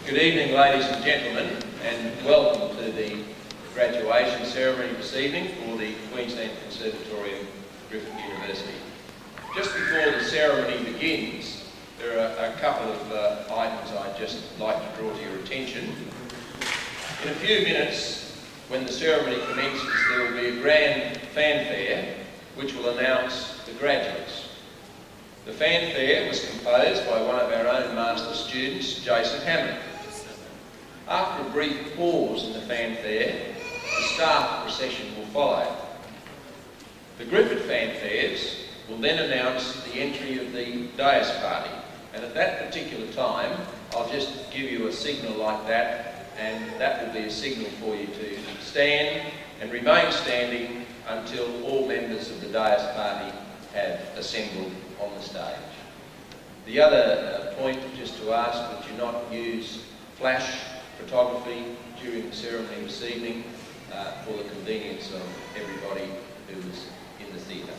Good evening, ladies and gentlemen, and welcome to the graduation ceremony this evening for the Queensland Conservatorium, Griffith University. Just before the ceremony begins, there are a couple of items I'd just like to draw to your attention. In a few minutes, when the ceremony commences, there will be a grand fanfare which will announce the graduates. The fanfare was composed by one of our own master students, Jason Hammond. After a brief pause in the fanfare, the staff procession will follow. The Griffith fanfares will then announce the entry of the dais party, and at that particular time, I'll just give you a signal like that, and that will be a signal for you to stand and remain standing until all members of the dais party have assembled on the stage. The other point, just to ask that you not use flash photography during the ceremony this evening for the convenience of everybody who is in the theatre.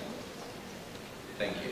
Thank you.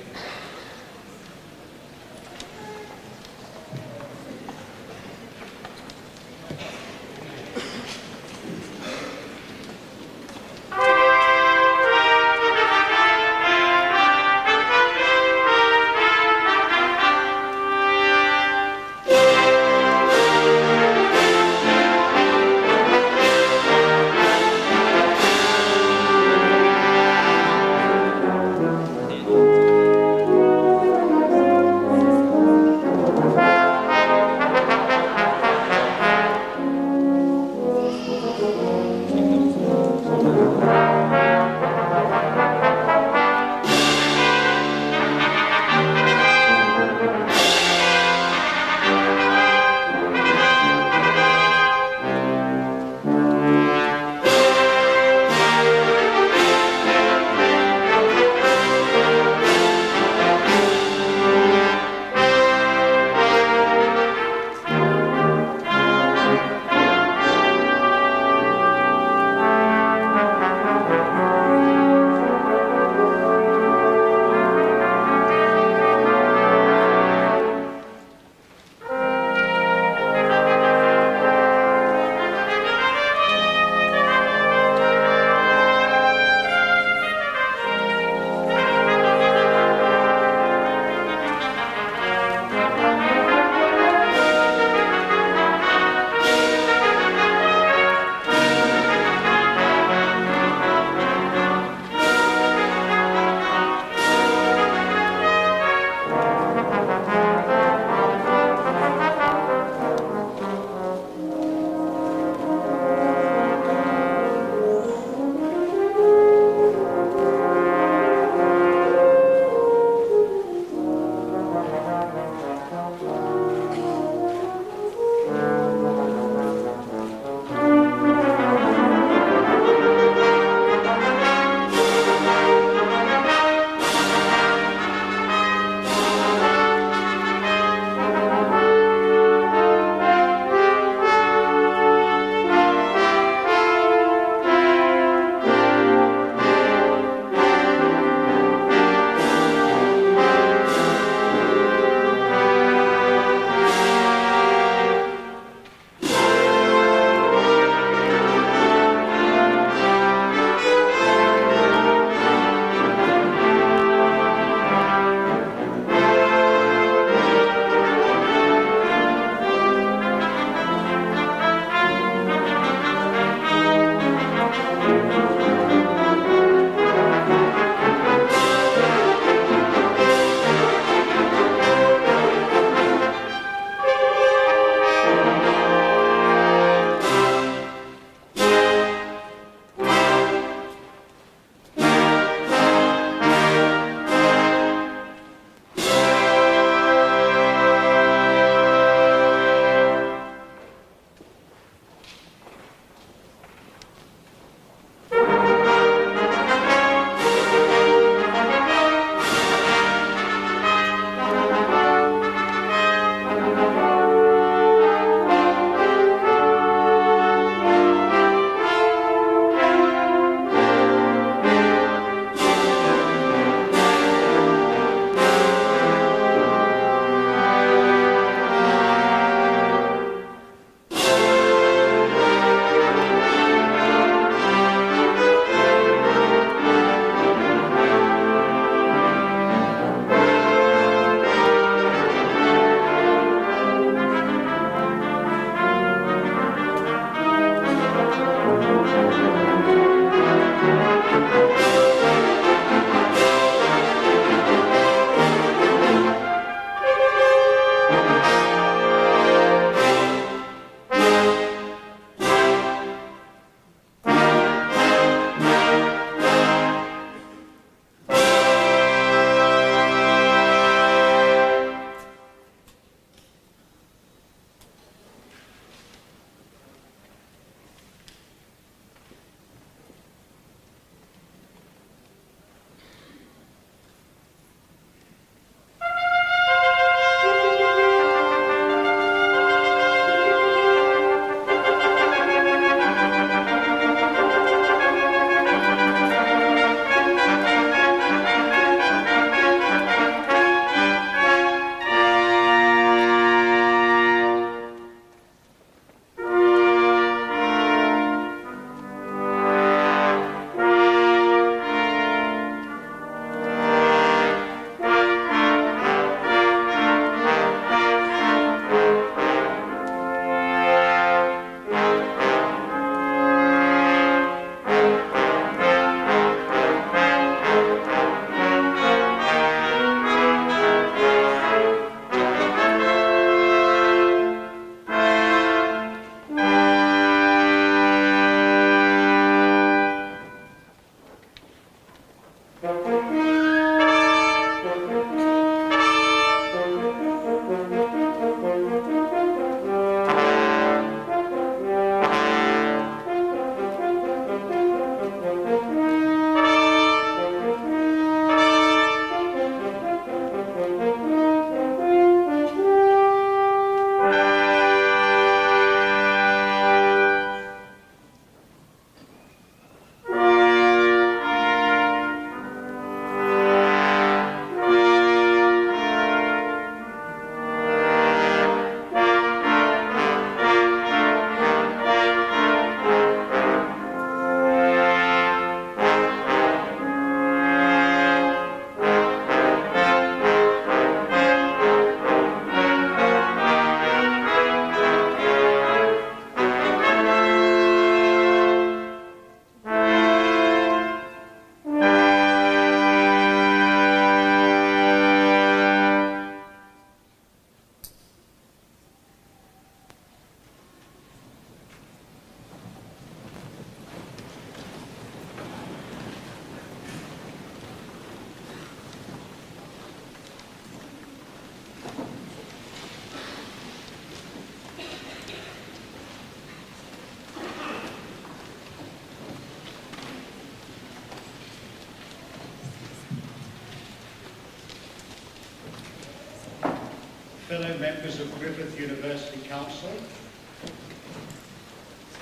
fellow members of Griffith University Council,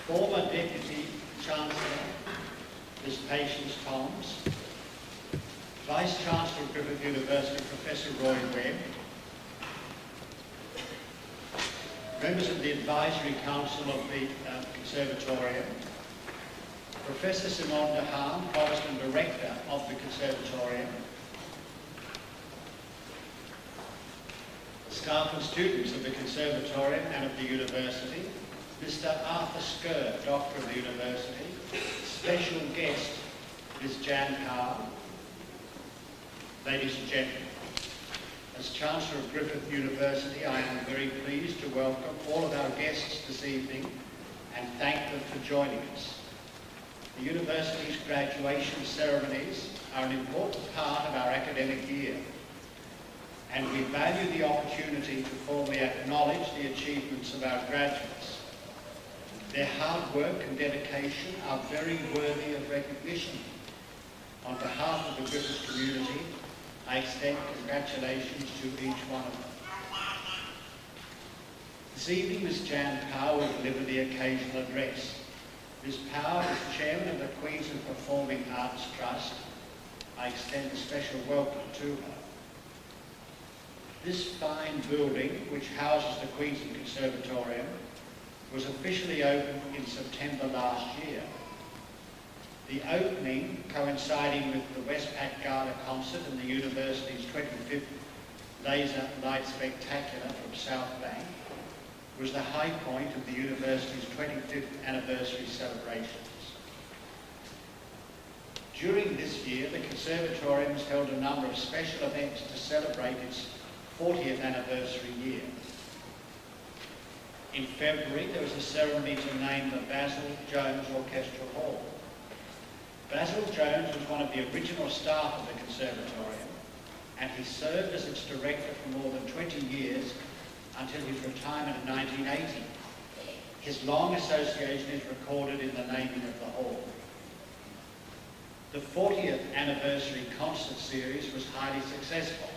former Deputy Chancellor Ms. Patience Toms, Vice Chancellor of Griffith University Professor Roy Webb, members of the Advisory Council of the Conservatorium, Professor Simone de Haan, Provost and Director of the Conservatorium, staff and students of the Conservatorium and of the University, Mr. Arthur Skerr, Doctor of the University, special guest Ms. Jan Carr, ladies and gentlemen. As Chancellor of Griffith University, I am very pleased to welcome all of our guests this evening and thank them for joining us. The University's graduation ceremonies are an important part of our academic year, and we value the opportunity to formally acknowledge the achievements of our graduates. Their hard work and dedication are very worthy of recognition. On behalf of the Griffith community, I extend congratulations to each one of them. This evening, Ms. Jan Power will deliver the occasional address. Ms. Power is Chairman of the Queensland Performing Arts Trust. I extend a special welcome to her. This fine building, which houses the Queensland Conservatorium, was officially opened in September last year. The opening, coinciding with the Westpac Gala concert and the University's 25th Laser Light Spectacular from South Bank, was the high point of the University's 25th anniversary celebrations. During this year, the Conservatorium has held a number of special events to celebrate its 40th anniversary year. In February, there was a ceremony to name the Basil Jones Orchestral Hall. Basil Jones was one of the original staff of the Conservatorium, and he served as its director for more than 20 years until his retirement in 1980. His long association is recorded in the naming of the hall. The 40th anniversary concert series was highly successful.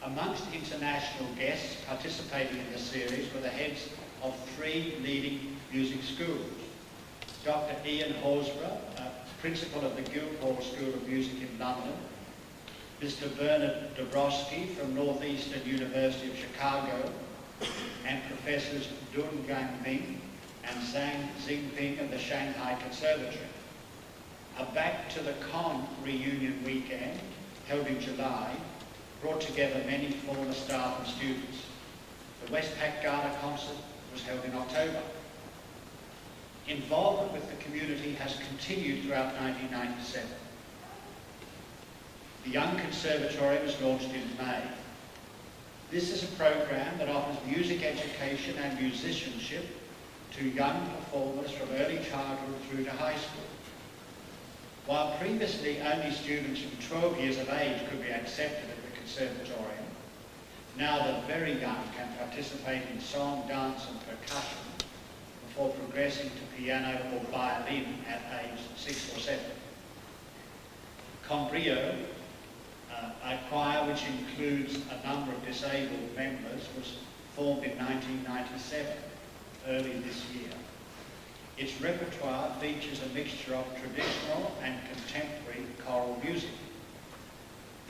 Amongst international guests participating in the series were the heads of 3 leading music schools. Dr. Ian Horsburgh, Principal of the Guildhall School of Music in London, Mr. Bernard Dabrowski from Northeastern University of Chicago, and Professors Dun Gang Ming and Zhang Xingping of the Shanghai Conservatory. A Back to the Con reunion weekend, held in July, brought together many former staff and students. The Westpac Gala concert was held in October. Involvement with the community has continued throughout 1997. The Young Conservatorium was launched in May. This is a program that offers music education and musicianship to young performers from early childhood through to high school. While previously only students from 12 years of age could be accepted at the Conservatorium, now the very young can participate in song, dance and percussion before progressing to piano or violin at age 6 or 7. Combrio, a choir which includes a number of disabled members, was formed in 1997, early this year. Its repertoire features a mixture of traditional and contemporary choral music.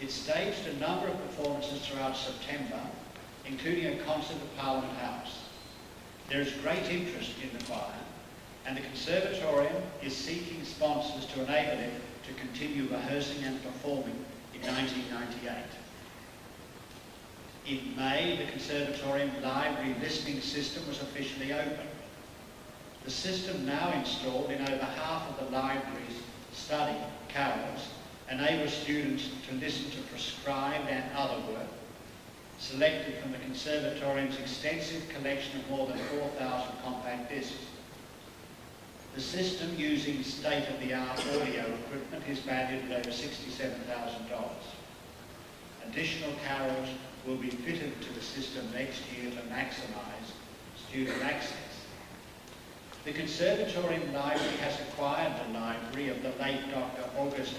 It staged a number of performances throughout September, including a concert at Parliament House. There is great interest in the choir, and the Conservatorium is seeking sponsors to enable it to continue rehearsing and performing in 1998. In May, the Conservatorium library listening system was officially opened. The system, now installed in over half of the library's study carols, enables students to listen to prescribed and other work, selected from the Conservatorium's extensive collection of more than 4,000 compact discs. The system, using state-of-the-art audio equipment, is valued at over $67,000. Additional carols will be fitted to the system next year to maximise student access. The Conservatorium Library has acquired the library of the late Dr. August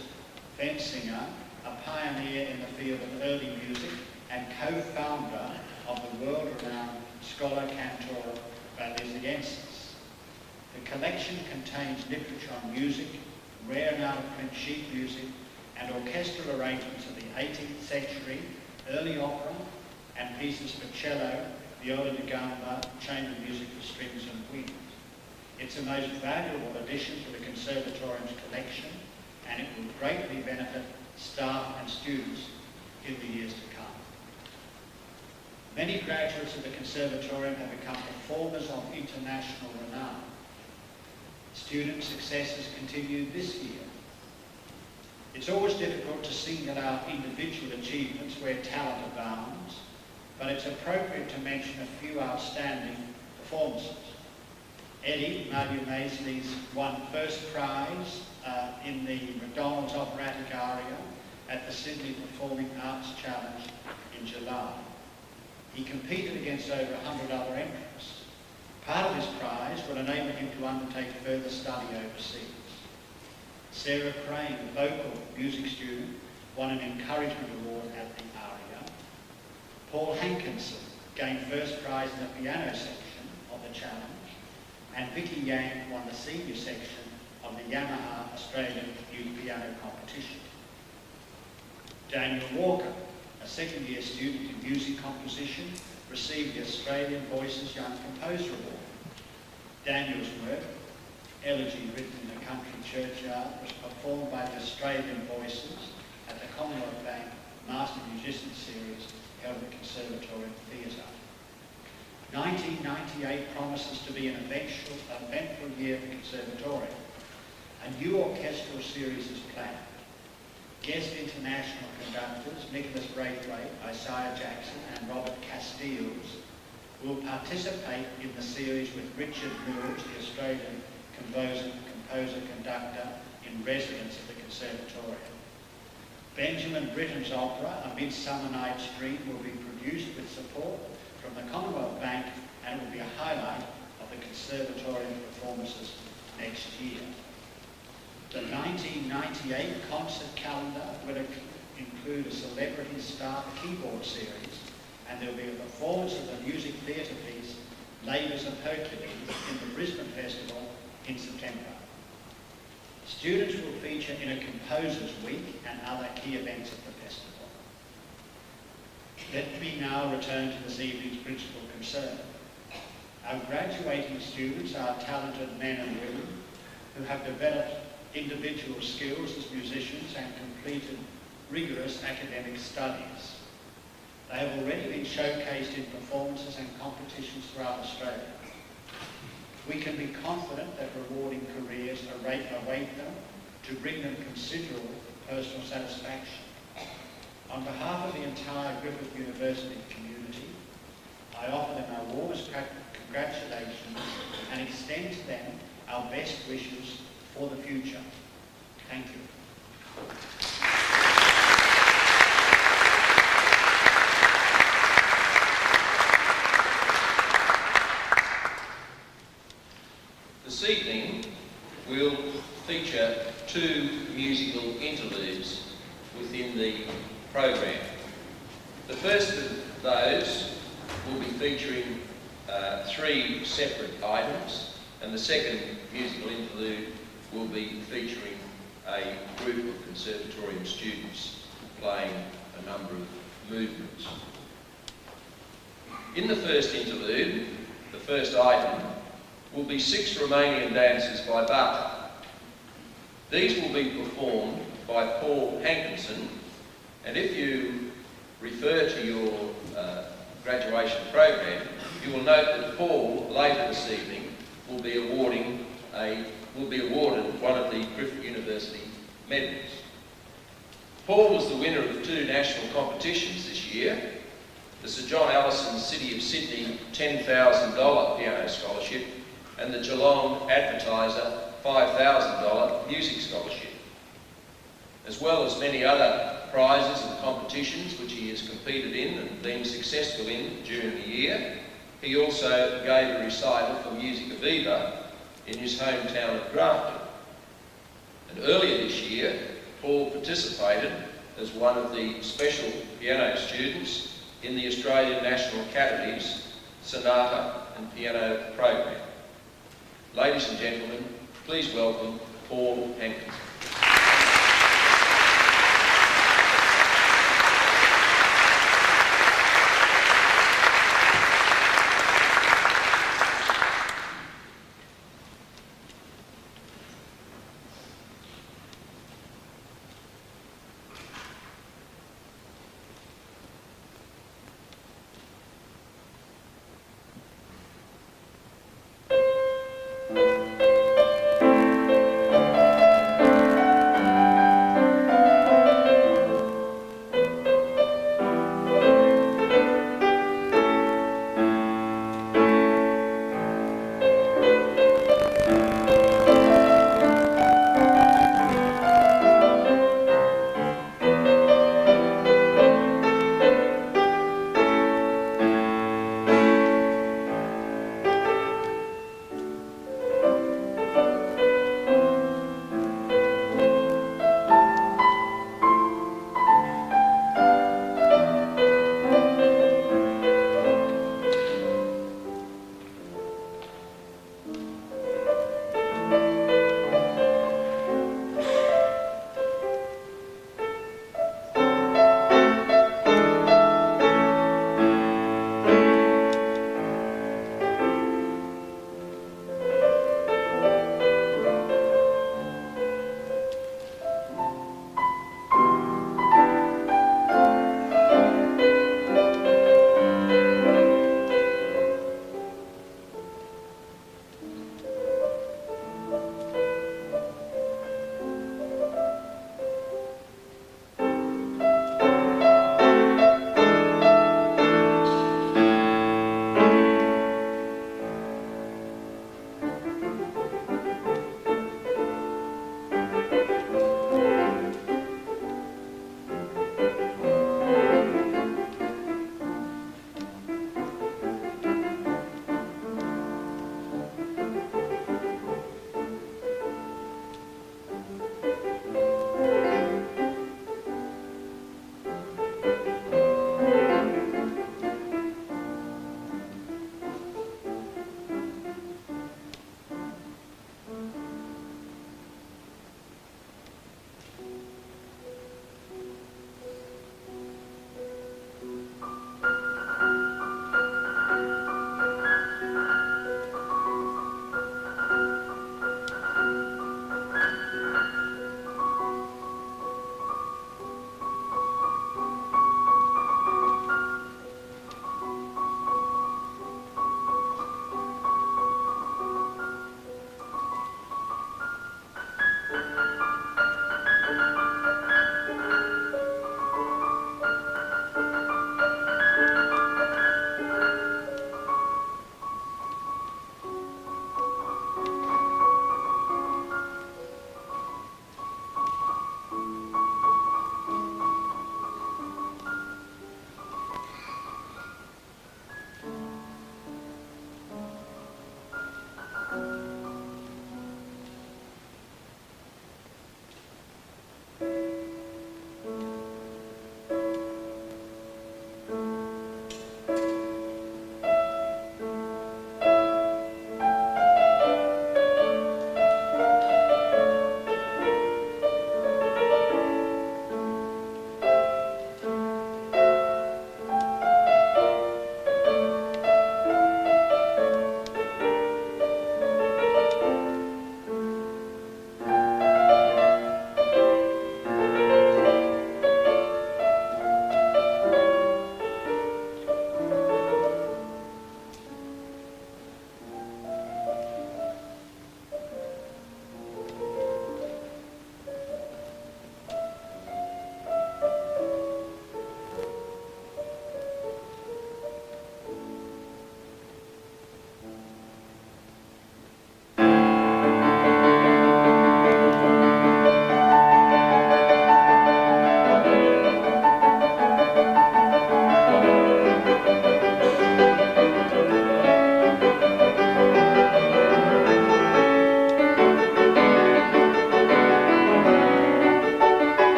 Fensinger, a a pioneer in the field of early music and co-founder of the world-renowned scholar cantor Valesiensis. The collection contains literature on music, rare and out-of-print sheet music, and orchestral arrangements of the 18th century, early opera, and pieces for cello, viola da gamba, chamber music for strings and winds. It's a most valuable addition to the Conservatorium's collection, and it will greatly benefit staff and students in the years to come. Many graduates of the Conservatorium have become performers of international renown. Student successes continued this year. It's always difficult to single out individual achievements where talent abounds, but it's appropriate to mention a few outstanding performances. Eddie Malu-Maisley's won first prize in the McDonald's operatic aria at the Sydney Performing Arts Challenge in July. He competed against over 100 other entrants. Part of his prize will enable him to undertake further study overseas. Sarah Crane, a vocal music student, won an encouragement award at the aria. Paul Hankinson gained first prize in the piano section of the challenge, and Vicky Yang won the senior section of the Yamaha Australian Youth Piano Competition. Daniel Walker, a second-year student in music composition, received the Australian Voices Young Composer Award. Daniel's work, Elegy Written in a Country Churchyard, was performed by the Australian Voices at the Commonwealth Bank Master Musician Series held at the Conservatorium Theatre. 1998 promises to be an eventful year for the Conservatorium. A new orchestral series is planned. Guest international conductors Nicholas Braithwaite, Isaiah Jackson and Robert Castiles will participate in the series with Richard Mills, the Australian composer-conductor in residence at the Conservatorium. Benjamin Britten's opera, A Midsummer Night's Dream, will be produced with support from the Commonwealth Bank and will be a highlight of the Conservatorium performances next year. The 1998 concert calendar will include a celebrity star keyboard series, and there will be a performance of the music theatre piece Labours of Hercules in the Brisbane Festival in September. Students will feature in a Composers Week and other key events at the festival. Let me now return to this evening's principal concern. Our graduating students are talented men and women who have developed individual skills as musicians and completed rigorous academic studies. They have already been showcased in performances and competitions throughout Australia. We can be confident that rewarding careers await them to bring them considerable personal satisfaction. On behalf of the entire Griffith University community, I offer them our warmest congratulations and extend to them our best wishes for the future. Thank you. This evening we'll feature two musical interludes within the program. The first of those will be featuring three separate items, and the second musical interlude will be featuring a group of Conservatorium students playing a number of movements. In the first interlude, the first item, will be 6 Romanian dances by Bach. These will be performed by Paul Hankinson, and if you refer to your graduation program, you will note that Paul later this evening will be awarded one of the Griffith University medals. Paul was the winner of 2 national competitions this year, the Sir John Allison City of Sydney $10,000 piano scholarship and the Geelong Advertiser $5,000 music scholarship, as well as many other prizes and competitions which he has competed in and been successful in during the year. He also gave a recital for Musica Viva in his hometown of Grafton. And earlier this year, Paul participated as one of the special piano students in the Australian National Academy's Sonata and Piano program. Ladies and gentlemen, please welcome Paul Hankins.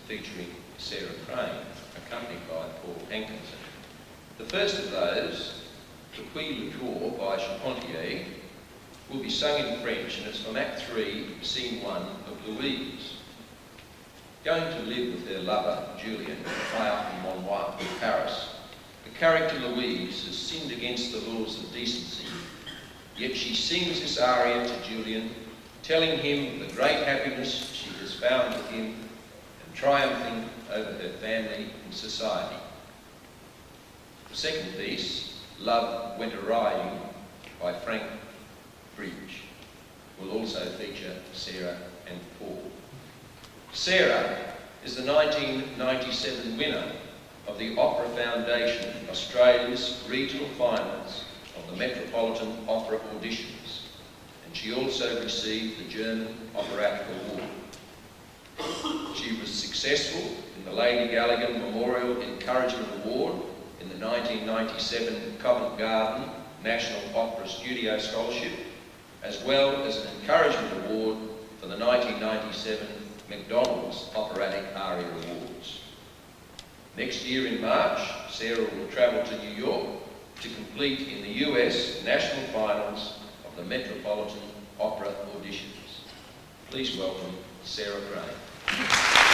featuring Sarah Crane, accompanied by Paul Hankinson. The first of those, the Puy le Jour by Charpentier, will be sung in French, and it's from Act 3, Scene 1 of Louise. Going to live with her lover, Julien, at Montmartre in Paris, the character Louise has sinned against the laws of decency, yet she sings this aria to Julien, telling him the great happiness she has found with him and triumphing over her family and society. The second piece, Love Went A-Riding by Frank Bridge, will also feature Sarah and Paul. Sarah is the 1997 winner of the Opera Foundation Australia's regional finals of the Metropolitan Opera Auditions, and she also received the German Operatic Award. She was successful in the Lady Galligan Memorial Encouragement Award in the 1997 Covent Garden National Opera Studio Scholarship, as well as an Encouragement Award for the 1997 McDonald's Operatic Aria Awards. Next year in March, Sarah will travel to New York to complete in the US National Finals of the Metropolitan Opera Auditions. Please welcome Sarah Crane.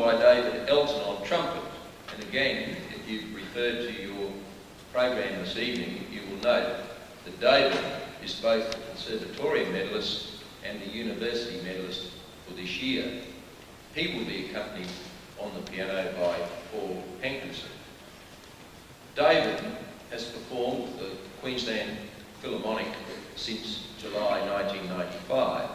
by David Elton on trumpet. And again, if you've referred to your program this evening, you will note that David is both the Conservatorium medalist and the University medalist for this year. He will be accompanied on the piano by Paul Hankinson. David has performed with the Queensland Philharmonic since July 1995,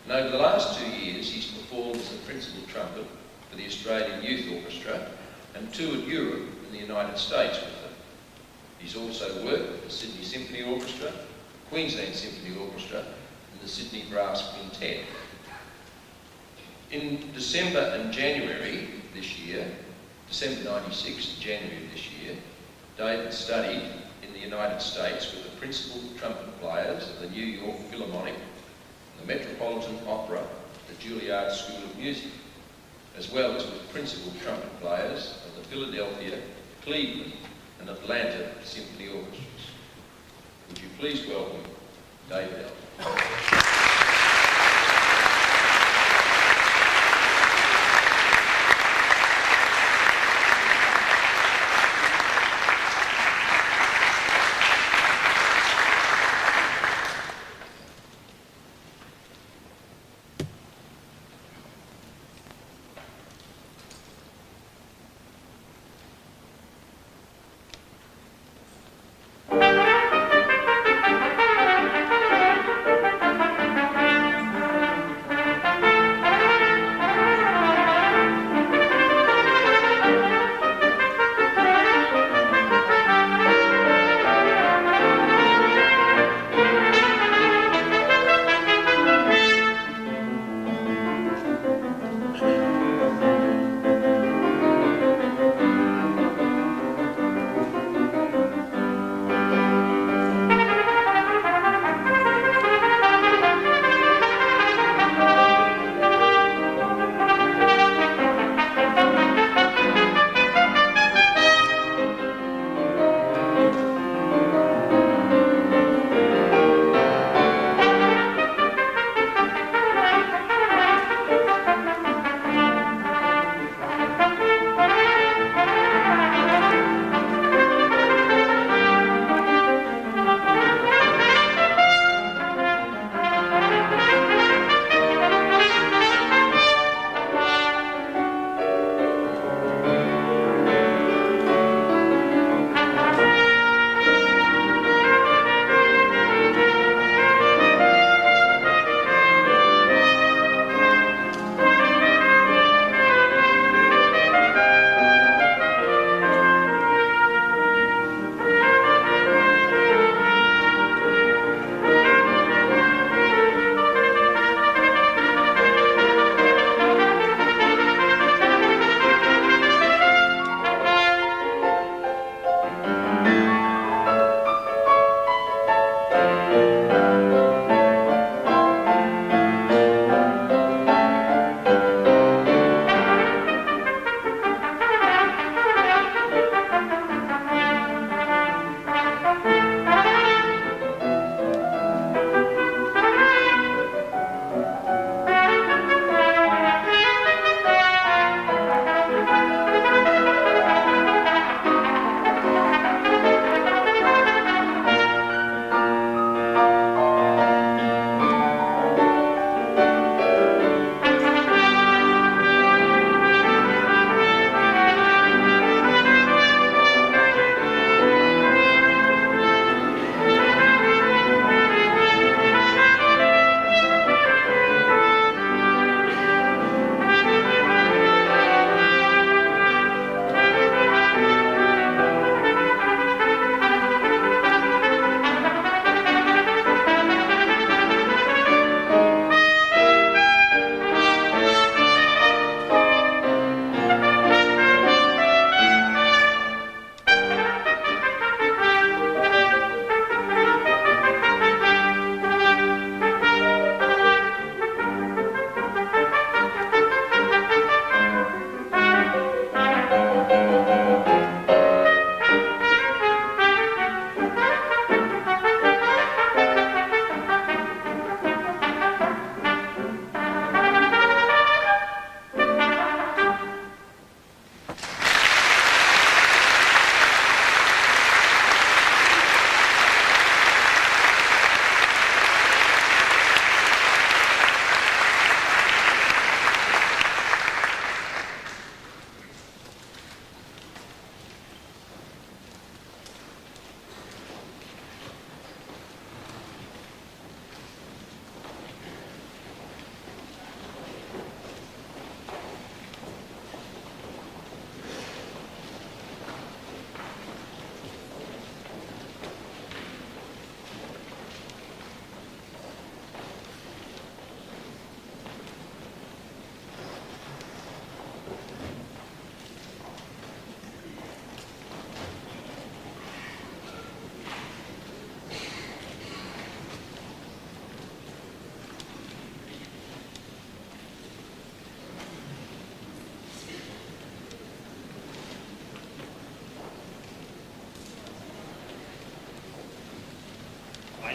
and over the last 2 years he's performed as the principal trumpet for the Australian Youth Orchestra and toured Europe and the United States with them. He's also worked with the Sydney Symphony Orchestra, Queensland Symphony Orchestra and the Sydney Brass Quintet. In December and January this year, December 96 and January of this year, David studied in the United States with the principal trumpet players of the New York Philharmonic, the Metropolitan Opera, the Juilliard School of Music, as well as with principal trumpet players of the Philadelphia, Cleveland and Atlanta Symphony Orchestras. Would you please welcome David Elton.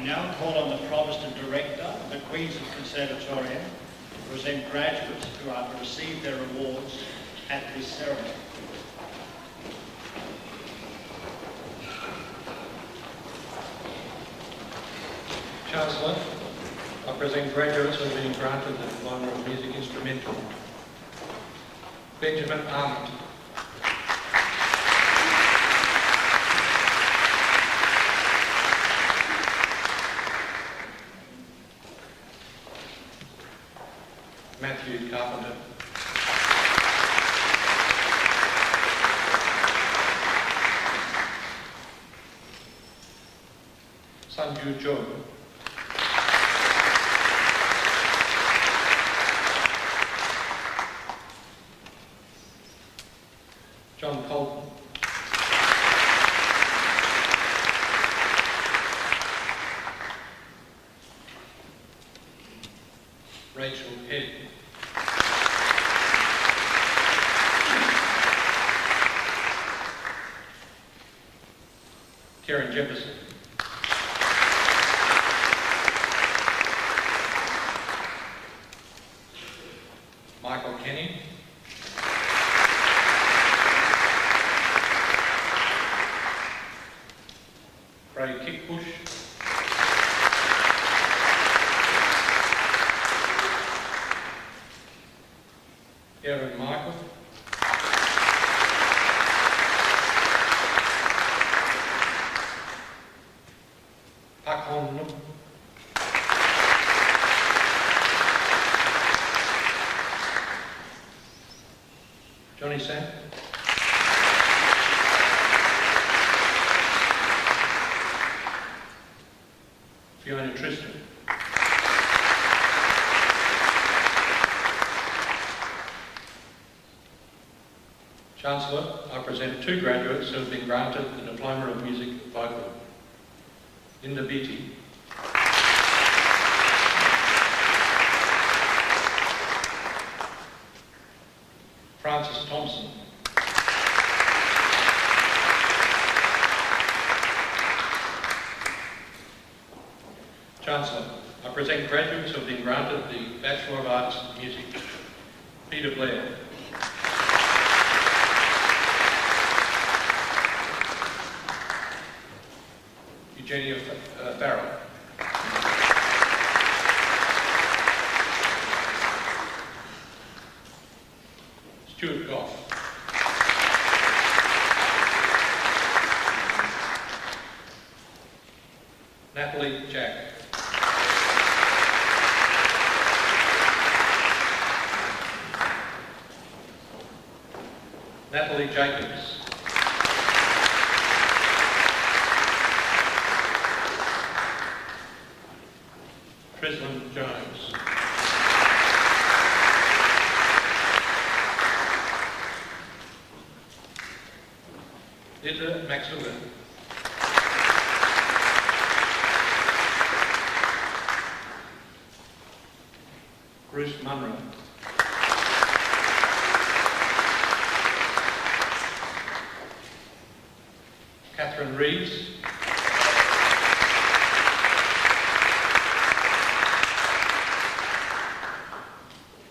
now call on the Provost and Director of the Queensland Conservatorium to present graduates who are to receive their awards at this ceremony. Chancellor, I present graduates who have been granted the Diploma of Music Instrumental. Benjamin Armand. Matthew Carpenter. Sanju Jo. John Colton. Rachel Head. Karen Jefferson. Michael Kenny. Ray Kickbush. Erin Michael. Pak Hon Nook. Johnny Sam. Fiona Tristan. Chancellor, I present two graduates who have been granted the Diploma of Music Vocal. Linda Beattie. Francis Thompson. Chancellor, I present graduates who have been granted the Bachelor of Arts in Music. Peter Blair. Eugenia Farrell. Stuart Goff. Natalie Jack. Natalie Jacobs. Treslin Jones. Ida Maxwell. Bruce Munro. Catherine Reeves.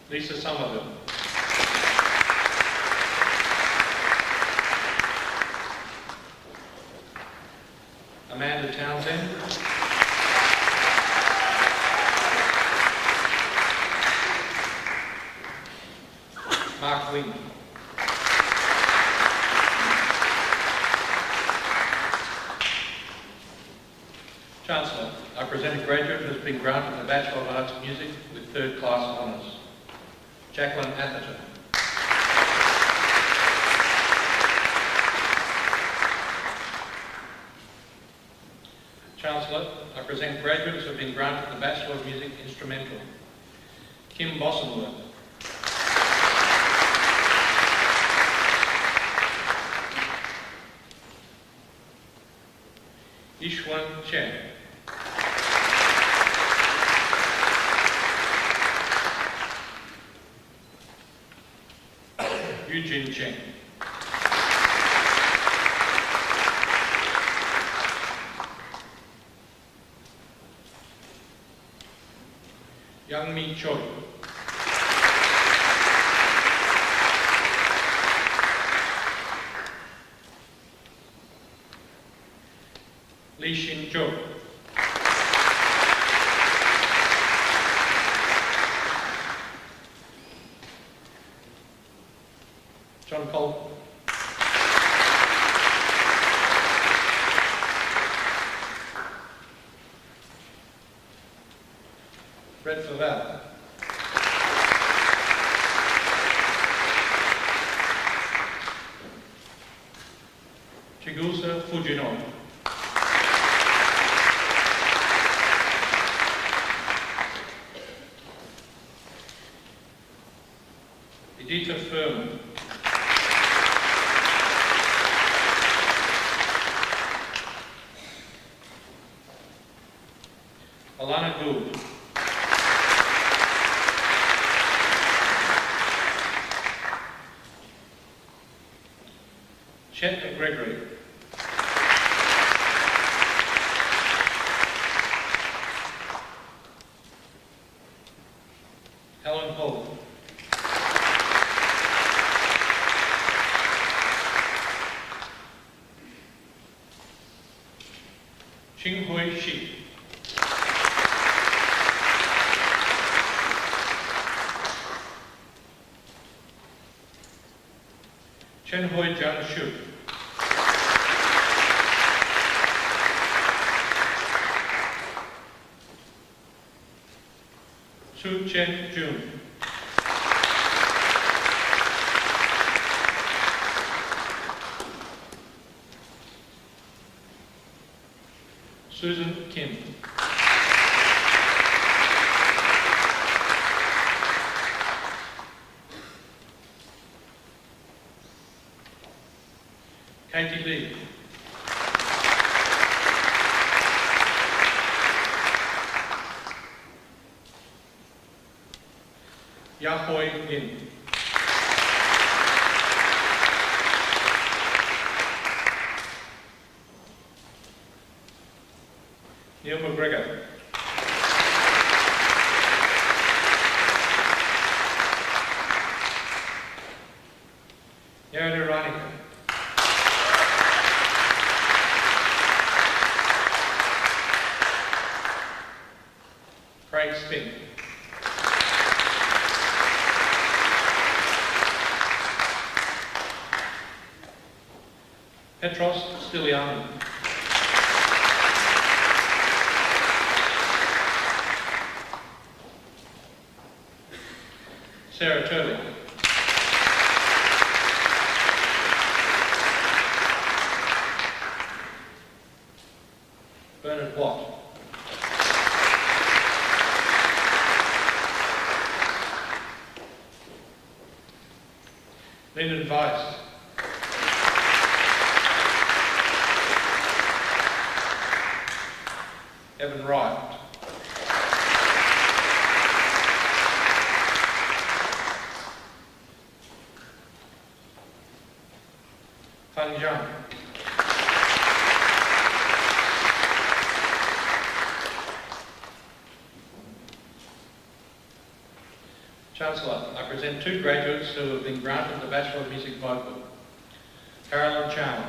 Lisa Somerville. Amanda Townsend. Mark Wing. Chancellor, I present a graduate who has been granted the Bachelor of Arts in Music with third-class honours. Jacqueline Atherton. Chancellor, I present graduates who have been granted the Bachelor of Music Instrumental. Kim Bossenworth. Ishwan Chen. Eugene Cheng. Young Mi Choi. Lee Shin Jo. John Colton. Brett Favel. Chigusa Fujino. Edita Furman. Alana Gould. Chet Gregory. Helen Hall. Ching Hui Shi. Chen Hui Jiang Shu. Su Chen Jun. Susan Kim. Katie Lee. Yahoi Lin. Neil McGregor. Yarada Ranika. Craig Spink. Petros Stylianou. Sarah Turley. Bernard Watt. Lyndon Weiss. Evan Wright. Fan Zhang. Chancellor, I present two graduates who have been granted the Bachelor of Music Vocal. Carolyn Chow.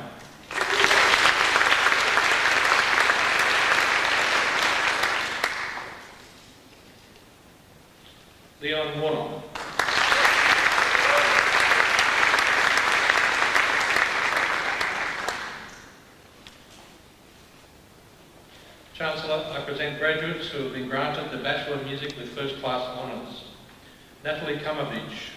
Leon Warnock. Chancellor, I present graduates who have been granted the Bachelor of Music with First Class Honours. Natalie Kumovich.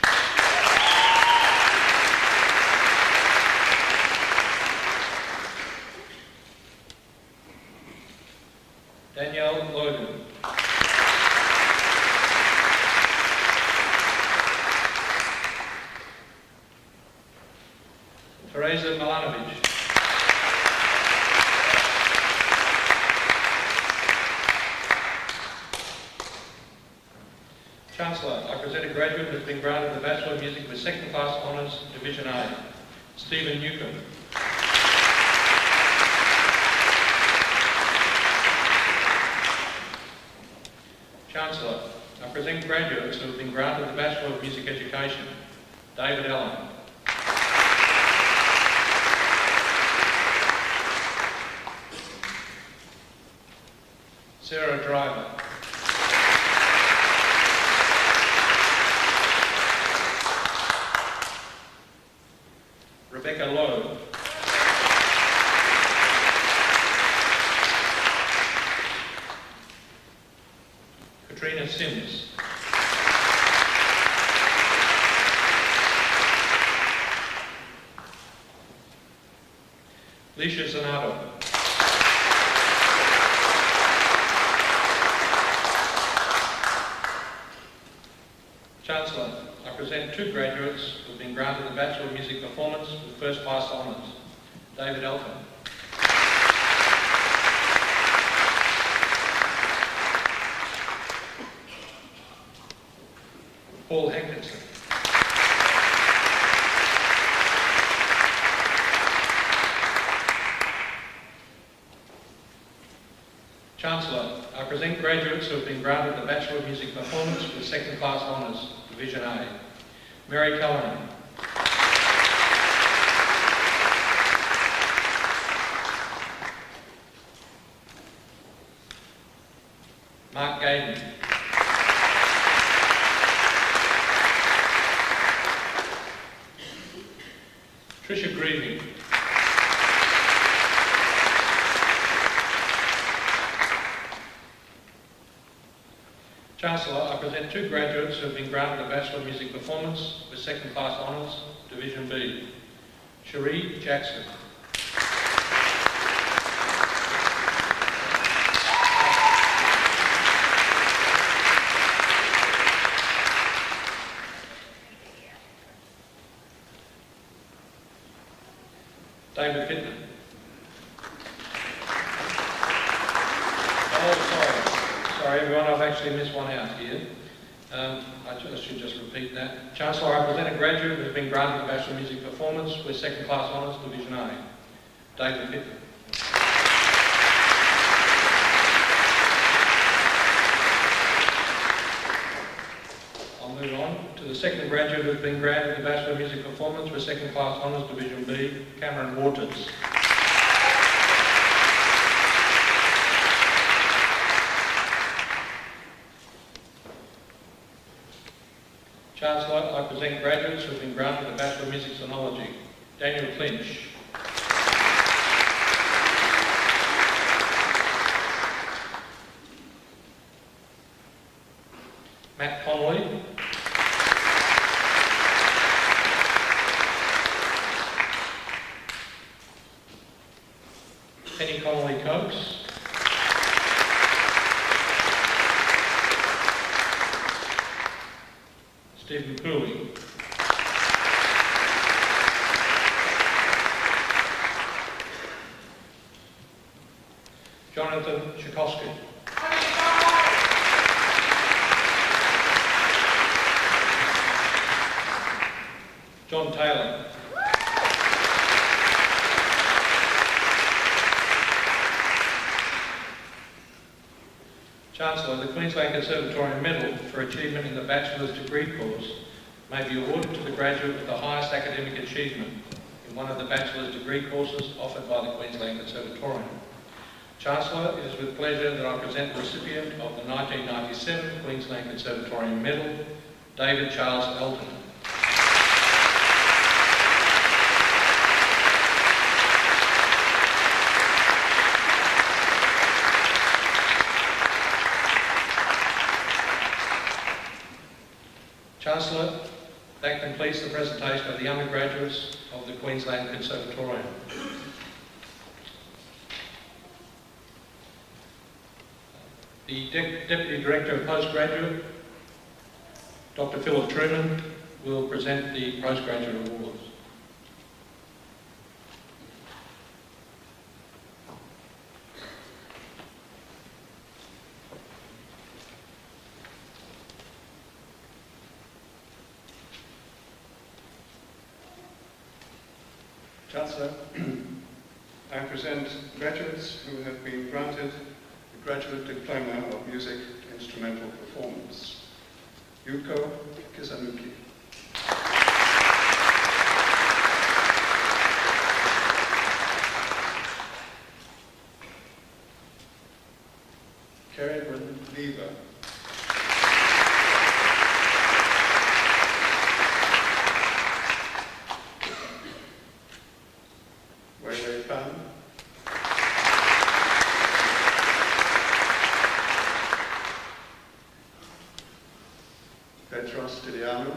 Danielle Logan. Teresa Milanovic. Chancellor, I present a graduate who has been granted the Bachelor of Music with Second Class Honours, Division A, Stephen Newcomb. Chancellor, I present graduates who have been granted the Bachelor of Music Education. David Allen. Sarah Driver. Rebecca Lowe. Katrina Sims. Lisha Zanato. Chancellor, I present two graduates who have been granted the Bachelor of Music Performance with First Class Honours. David Elton. Paul Hankinson. Chancellor, I present graduates who have been granted the Bachelor of Music Performance with Second Class Honours, Division A. Mary Cullinan. Mark Gaydon. Tricia Grieving. Chancellor, I present two graduates who have been granted the Bachelor of Music Performance with Second Class Honours, Division B. Cherie Jackson. David Fittner. Sorry everyone, I've actually missed one out here. I should just repeat that. Chancellor, I present a graduate who has been granted the Bachelor of Music Performance with Second Class Honours, Division A. David Fittner. I'll move on to the second graduate who has been granted the Bachelor of Music Performance with Second Class Honours, Division B, Cameron Waters. Chancellor, I present graduates who have been granted the Bachelor of Music Sonology. Daniel Clinch. Matt Connolly. Penny Connolly Cokes. Stephen Pooley. Jonathan Tchaikovsky. John Taylor. Chancellor, the Queensland Conservatorium Medal for Achievement in the Bachelor's Degree course may be awarded to the graduate with the highest academic achievement in one of the Bachelor's Degree courses offered by the Queensland Conservatorium. Chancellor, it is with pleasure that I present the recipient of the 1997 Queensland Conservatorium Medal, David Charles Elton. Chancellor, that completes the presentation of the undergraduates of the Queensland Conservatorium. The Deputy Director of Postgraduate, Dr. Philip Truman, will present the postgraduate awards. Chancellor, I present graduates who have been granted the Graduate Diploma of Music Instrumental Performance. Yuko Kisanuki. Kerrigan Lever. Wei Wei Fan. Petros Tilianu.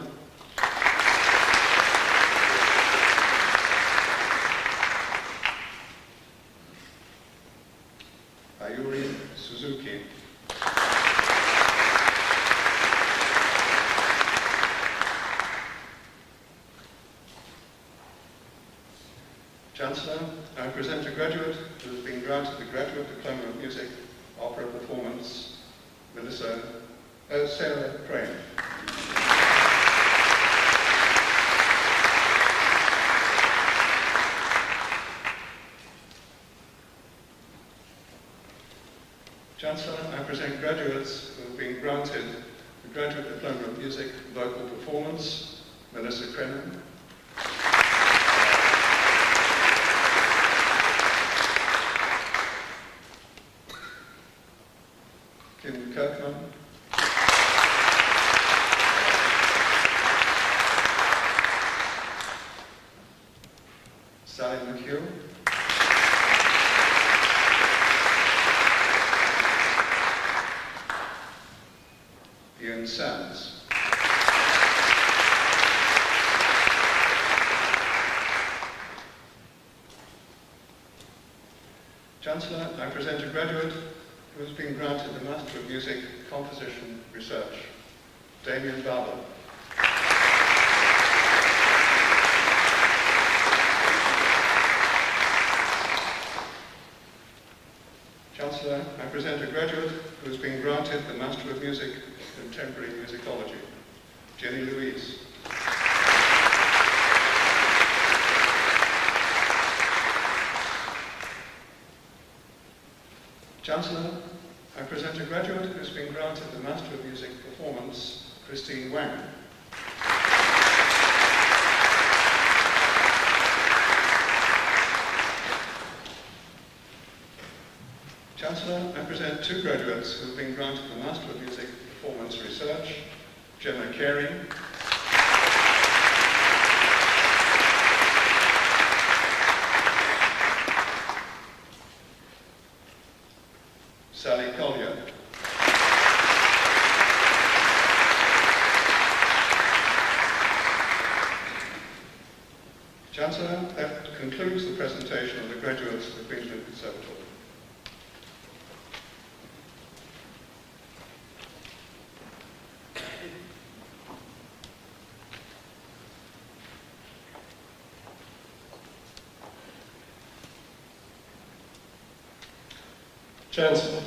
Ayuri Suzuki. Chancellor, I present a graduate who has been granted the Graduate Diploma of Music Opera Performance, Sarah Crane. Chancellor, I present graduates who have been granted the Graduate Diploma of Music Vocal Performance, Melissa Crennan. Kim Kirkman. Sally McHugh. Ian Sands. Chancellor, I present a graduate who has been granted the Master of Music Composition Research, Damien Barber. Chancellor, I present a graduate who has been granted the Master of Music Contemporary Musicology, Jenny Louise. Chancellor, I present a graduate who has been granted the Master of Music Performance, Christine Wang. Chancellor, I present two graduates who have been granted the Master of Music Performance Research, Gemma Carey. Sally Collier. Chancellor, that concludes the presentation of the graduates of the Queensland Conservatory. Chancellor,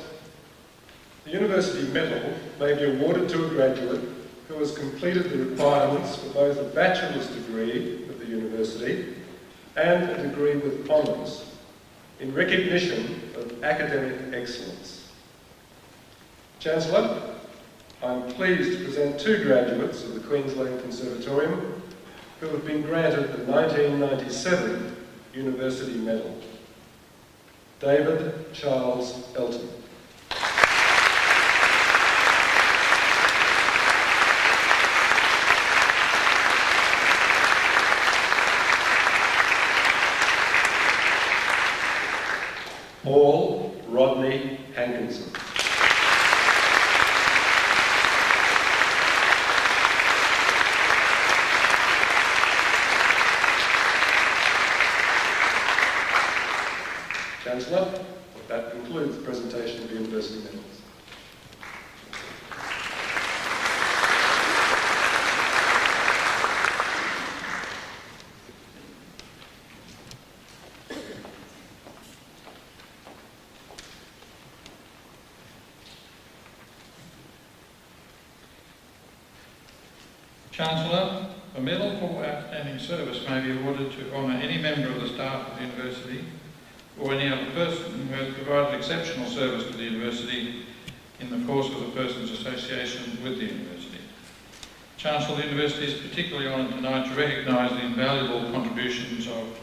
the University Medal may be awarded to a graduate who has completed the requirements for both a bachelor's degree with the University and a degree with honours in recognition of academic excellence. Chancellor, I'm pleased to present two graduates of the Queensland Conservatorium who have been granted the 1997 University Medal. David Charles Elton. Paul Rodney Hankinson. Chancellor, that concludes the presentation of the University Medals. Chancellor, a medal for outstanding service may be awarded to honour any member of the staff of the University or any other person who has provided exceptional service to the University in the course of the person's association with the University. Chancellor, the University is particularly honoured tonight to recognise the invaluable contributions of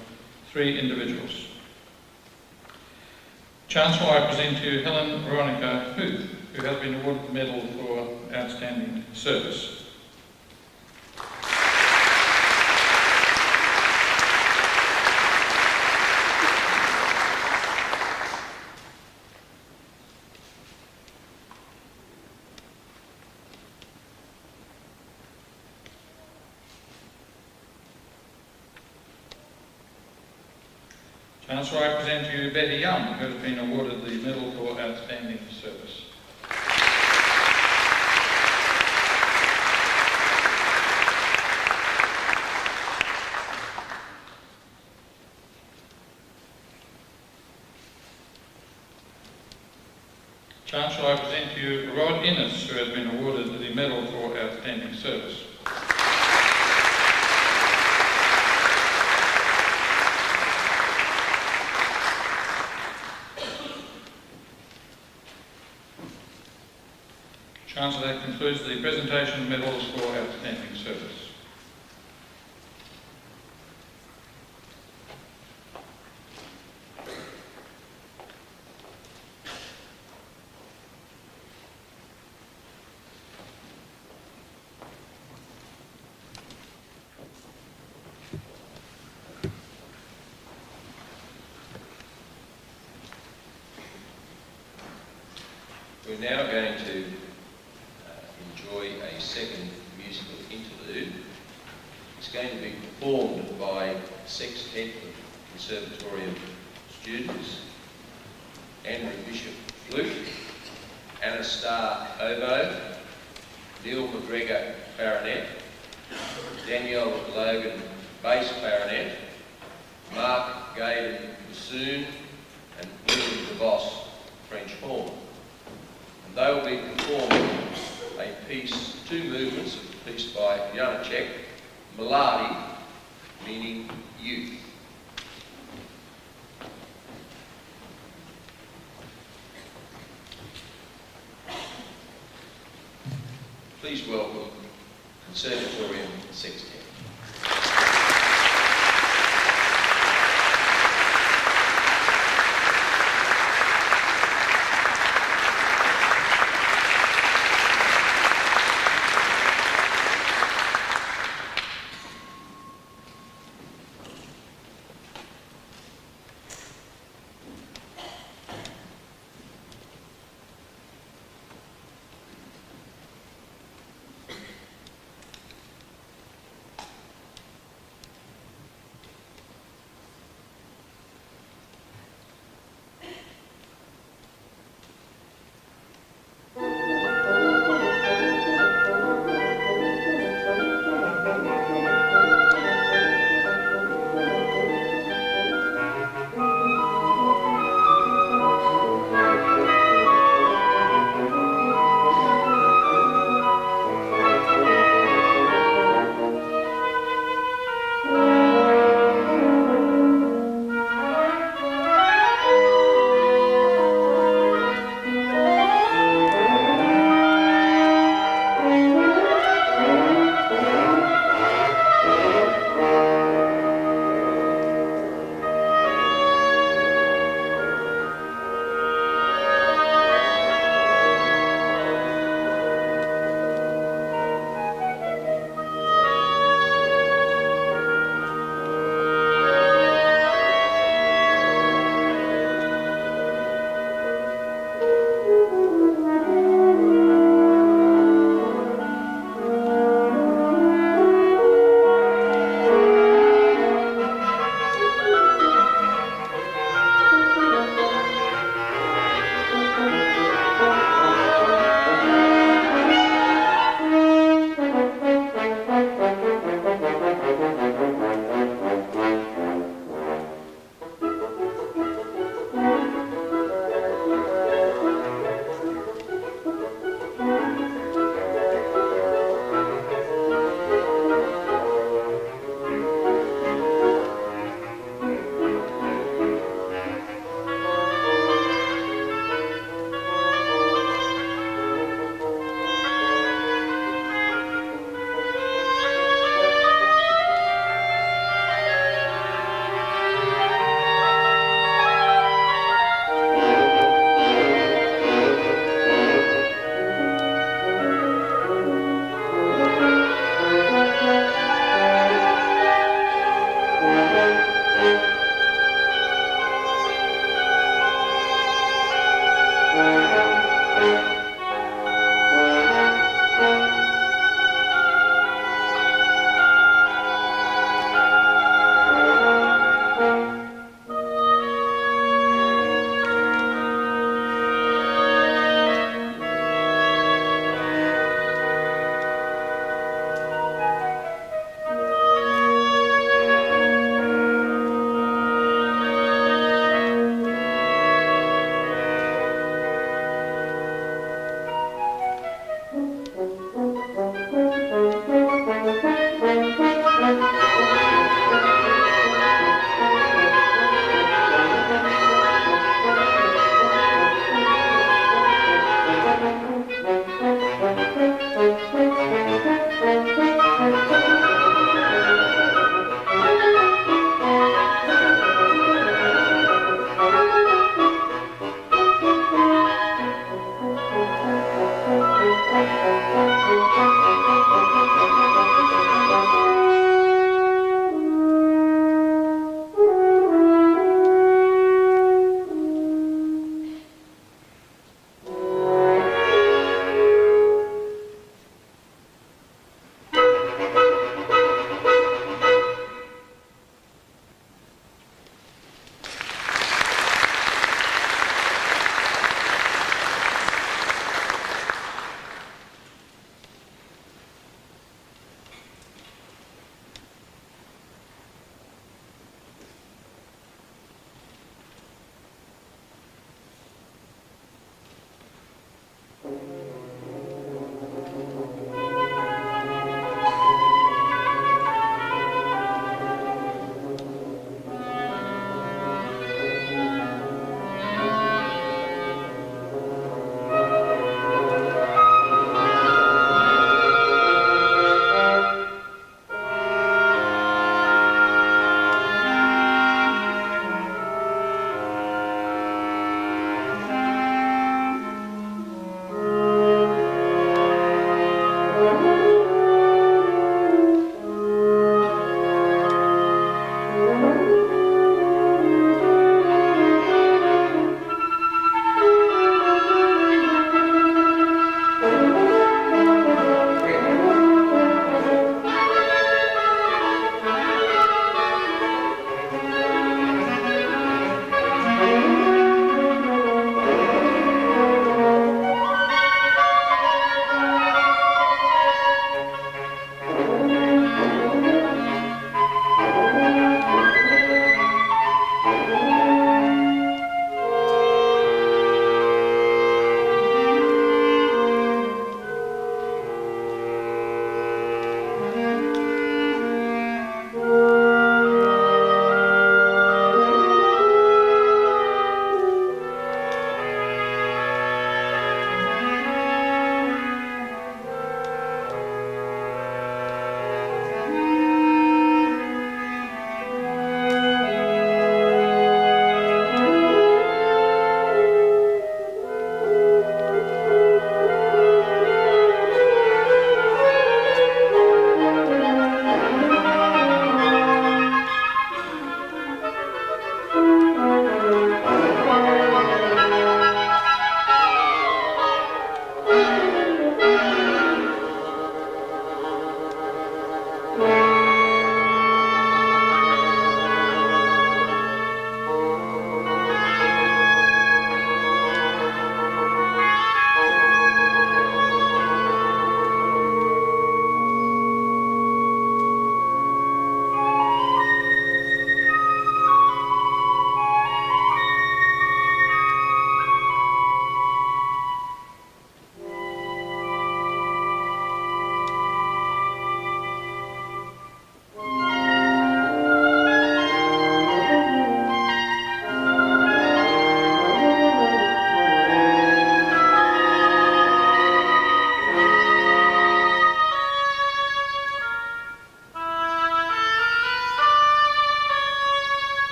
3 individuals. Chancellor, I present to you Helen Veronica Huth, who has been awarded the Medal for Outstanding Service. Chancellor, I present to you Betty Young, who has been awarded the Medal for Outstanding Service. Chancellor, I present to you Rod Innes, who has been awarded the Medal for Outstanding Service. Chancellor, that concludes the presentation of medals for outstanding service. We're now going to enjoy a second musical interlude. It's going to be performed by a sextet of Conservatorium students: Andrew Bishop flute, Anna Starr oboe, Neil McGregor clarinet, Danielle Logan bass clarinet, Mark Gaydon bassoon, and William DeVos French horn. And they will be performing a piece, 2 movements of a piece by Janacek, Mladi, meaning youth. Please welcome Conservatorium Sextet.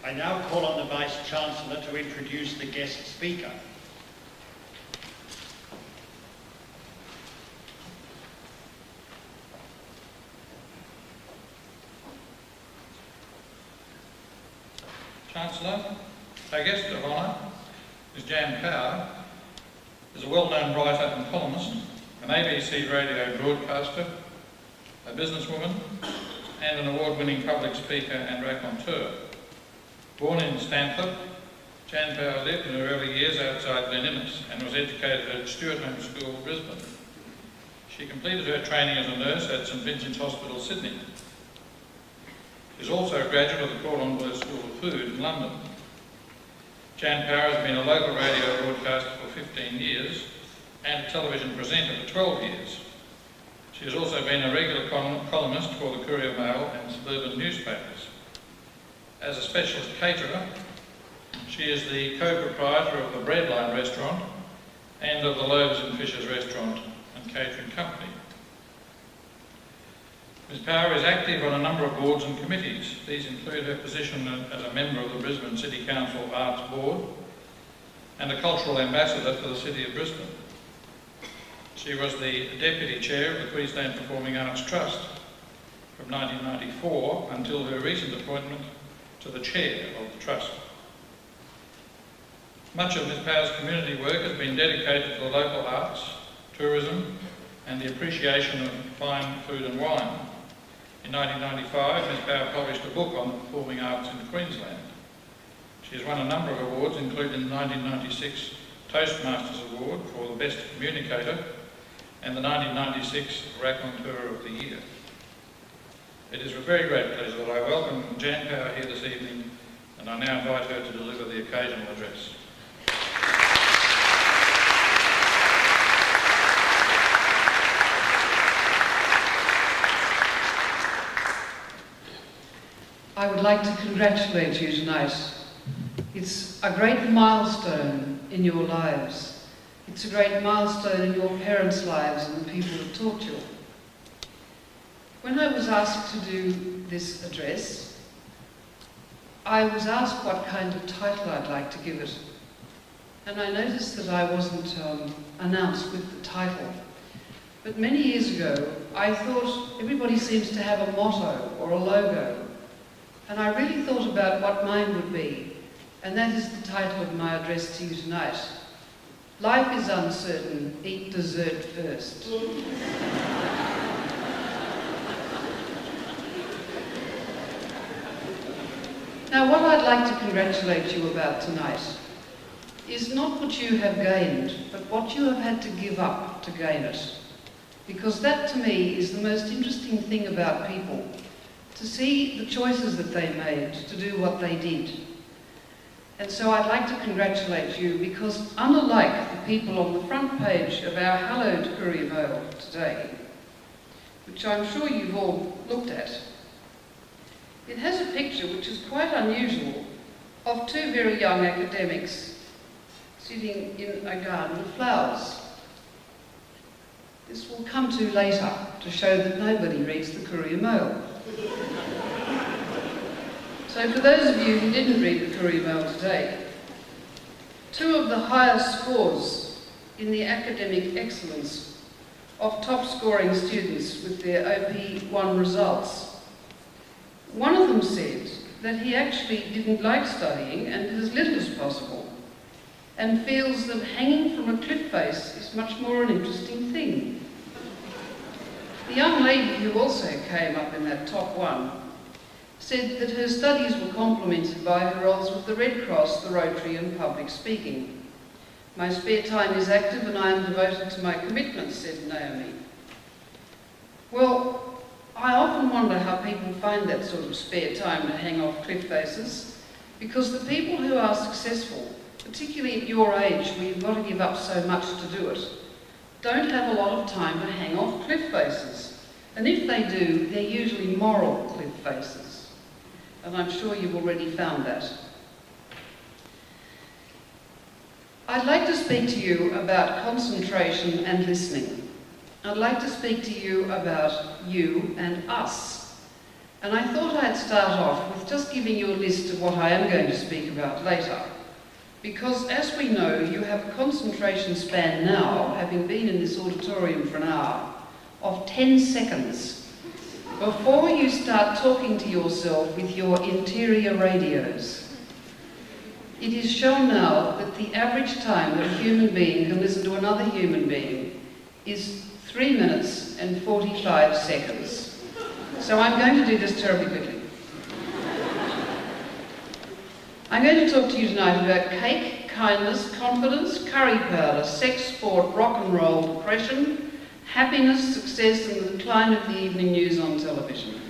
I now call on the Vice-Chancellor to introduce the guest speaker. Chancellor, our guest of honour is Jan Power, is a well-known writer and columnist, an ABC radio broadcaster, a businesswoman, and an award-winning public speaker and raconteur. Born in Stanford, Jan Power lived in her early years outside Glen Innes and was educated at Stuart Home School, Brisbane. She completed her training as a nurse at St Vincent's Hospital, Sydney. She is also a graduate of the Cordon Bleu School of Food in London. Jan Power has been a local radio broadcaster for 15 years and a television presenter for 12 years. She has also been a regular columnist for the Courier Mail and suburban newspapers. As a specialist caterer, she is the co-proprietor of the Breadline restaurant and of the Loaves and Fishes restaurant and catering company. Ms Power is active on a number of boards and committees. These include her position as a member of the Brisbane City Council Arts Board and a cultural ambassador for the City of Brisbane. She was the Deputy Chair of the Queensland Performing Arts Trust from 1994 until her recent appointment to the Chair of the Trust. Much of Ms Power's community work has been dedicated to the local arts, tourism and the appreciation of fine food and wine. In 1995, Ms Power published a book on the performing arts in Queensland. She has won a number of awards, including the 1996 Toastmasters Award for the Best Communicator and the 1996 Raconteur of the Year. It is with very great pleasure that I welcome Jan Power here this evening, and I now invite her to deliver the occasional address. I would like to congratulate you tonight. It's a great milestone in your lives. It's a great milestone in your parents' lives and the people that taught you. When I was asked to do this address, I was asked what kind of title I'd like to give it. And I noticed that I wasn't announced with the title. But many years ago, I thought everybody seems to have a motto or a logo. And I really thought about what mine would be, and that is the title of my address to you tonight. Life is uncertain, eat dessert first. Now, what I'd like to congratulate you about tonight is not what you have gained, but what you have had to give up to gain it. Because that, to me, is the most interesting thing about people. To see the choices that they made to do what they did. And so I'd like to congratulate you because unlike the people on the front page of our hallowed Courier Mail today, which I'm sure you've all looked at, it has a picture which is quite unusual of two very young academics sitting in a garden of flowers. This will come to later to show that nobody reads the Courier Mail. So for those of you who didn't read the Courier Mail today, two of the highest scores in the academic excellence of top scoring students with their OP1 results, one of them said that he actually didn't like studying and did as little as possible, and feels that hanging from a cliff face is much more an interesting thing. The young lady who also came up in that top one said that her studies were complemented by her roles with the Red Cross, the Rotary and public speaking. My spare time is active and I am devoted to my commitments, said Naomi. Well, I often wonder how people find that sort of spare time to hang off cliff faces, because the people who are successful, particularly at your age where you've got to give up so much to do it, don't have a lot of time to hang off cliff faces. And if they do, they're usually moral cliff faces. And I'm sure you've already found that. I'd like to speak to you about concentration and listening. I'd like to speak to you about you and us. And I thought I'd start off with just giving you a list of what I am going to speak about later. Because as we know, you have a concentration span now, having been in this auditorium for an hour, of 10 seconds before you start talking to yourself with your interior radios. It is shown now that the average time that a human being can listen to another human being is 3 minutes and 45 seconds. So I'm going to do this terribly quickly. I'm going to talk to you tonight about cake, kindness, confidence, curry powder, sex, sport, rock and roll, depression, happiness, success, and the decline of the evening news on television.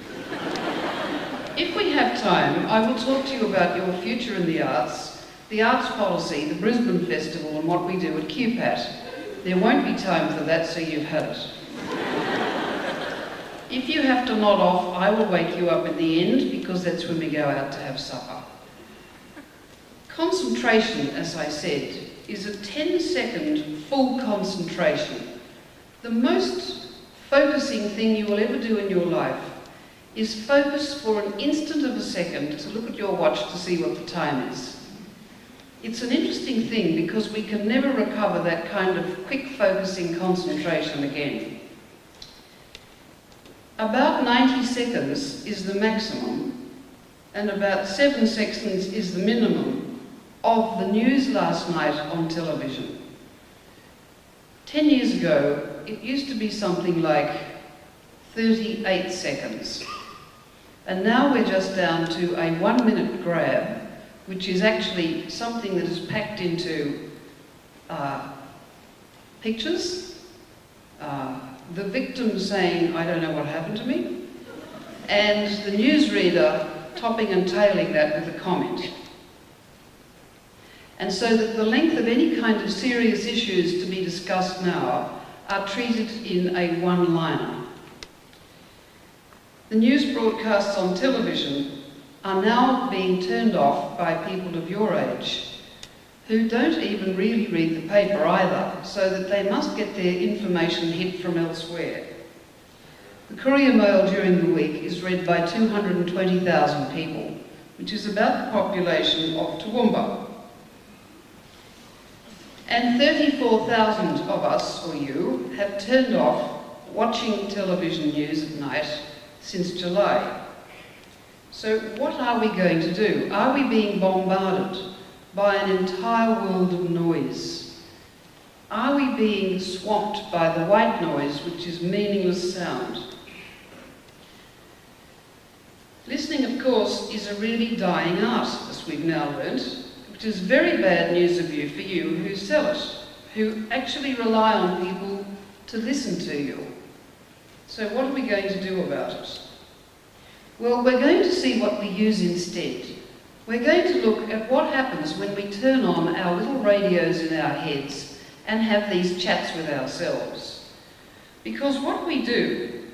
If we have time, I will talk to you about your future in the arts policy, the Brisbane Festival, and what we do at QPAT. There won't be time for that, so you've had it. If you have to nod off, I will wake you up at the end, because that's when we go out to have supper. Concentration, as I said, is a 10-second full concentration. The most focusing thing you will ever do in your life is focus for an instant of a second to look at your watch to see what the time is. It's an interesting thing because we can never recover that kind of quick focusing concentration again. About 90 seconds is the maximum, and about 7 seconds is the minimum of the news last night on television. 10 years ago, it used to be something like 38 seconds. And now we're just down to a 1-minute grab, which is actually something that is packed into pictures, the victim saying, "I don't know what happened to me," and the newsreader topping and tailing that with a comment. And so that the length of any kind of serious issues to be discussed now are treated in a one-liner. The news broadcasts on television are now being turned off by people of your age who don't even really read the paper either, so that they must get their information hit from elsewhere. The Courier Mail during the week is read by 220,000 people, which is about the population of Toowoomba. And 34,000 of us, or you, have turned off watching television news at night since July. So what are we going to do? Are we being bombarded by an entire world of noise? Are we being swamped by the white noise, which is meaningless sound? Listening, of course, is a really dying art, as we've now learnt, which is very bad news of you for you who sell it, who actually rely on people to listen to you. So what are we going to do about it? Well, we're going to see what we use instead. We're going to look at what happens when we turn on our little radios in our heads and have these chats with ourselves. Because what we do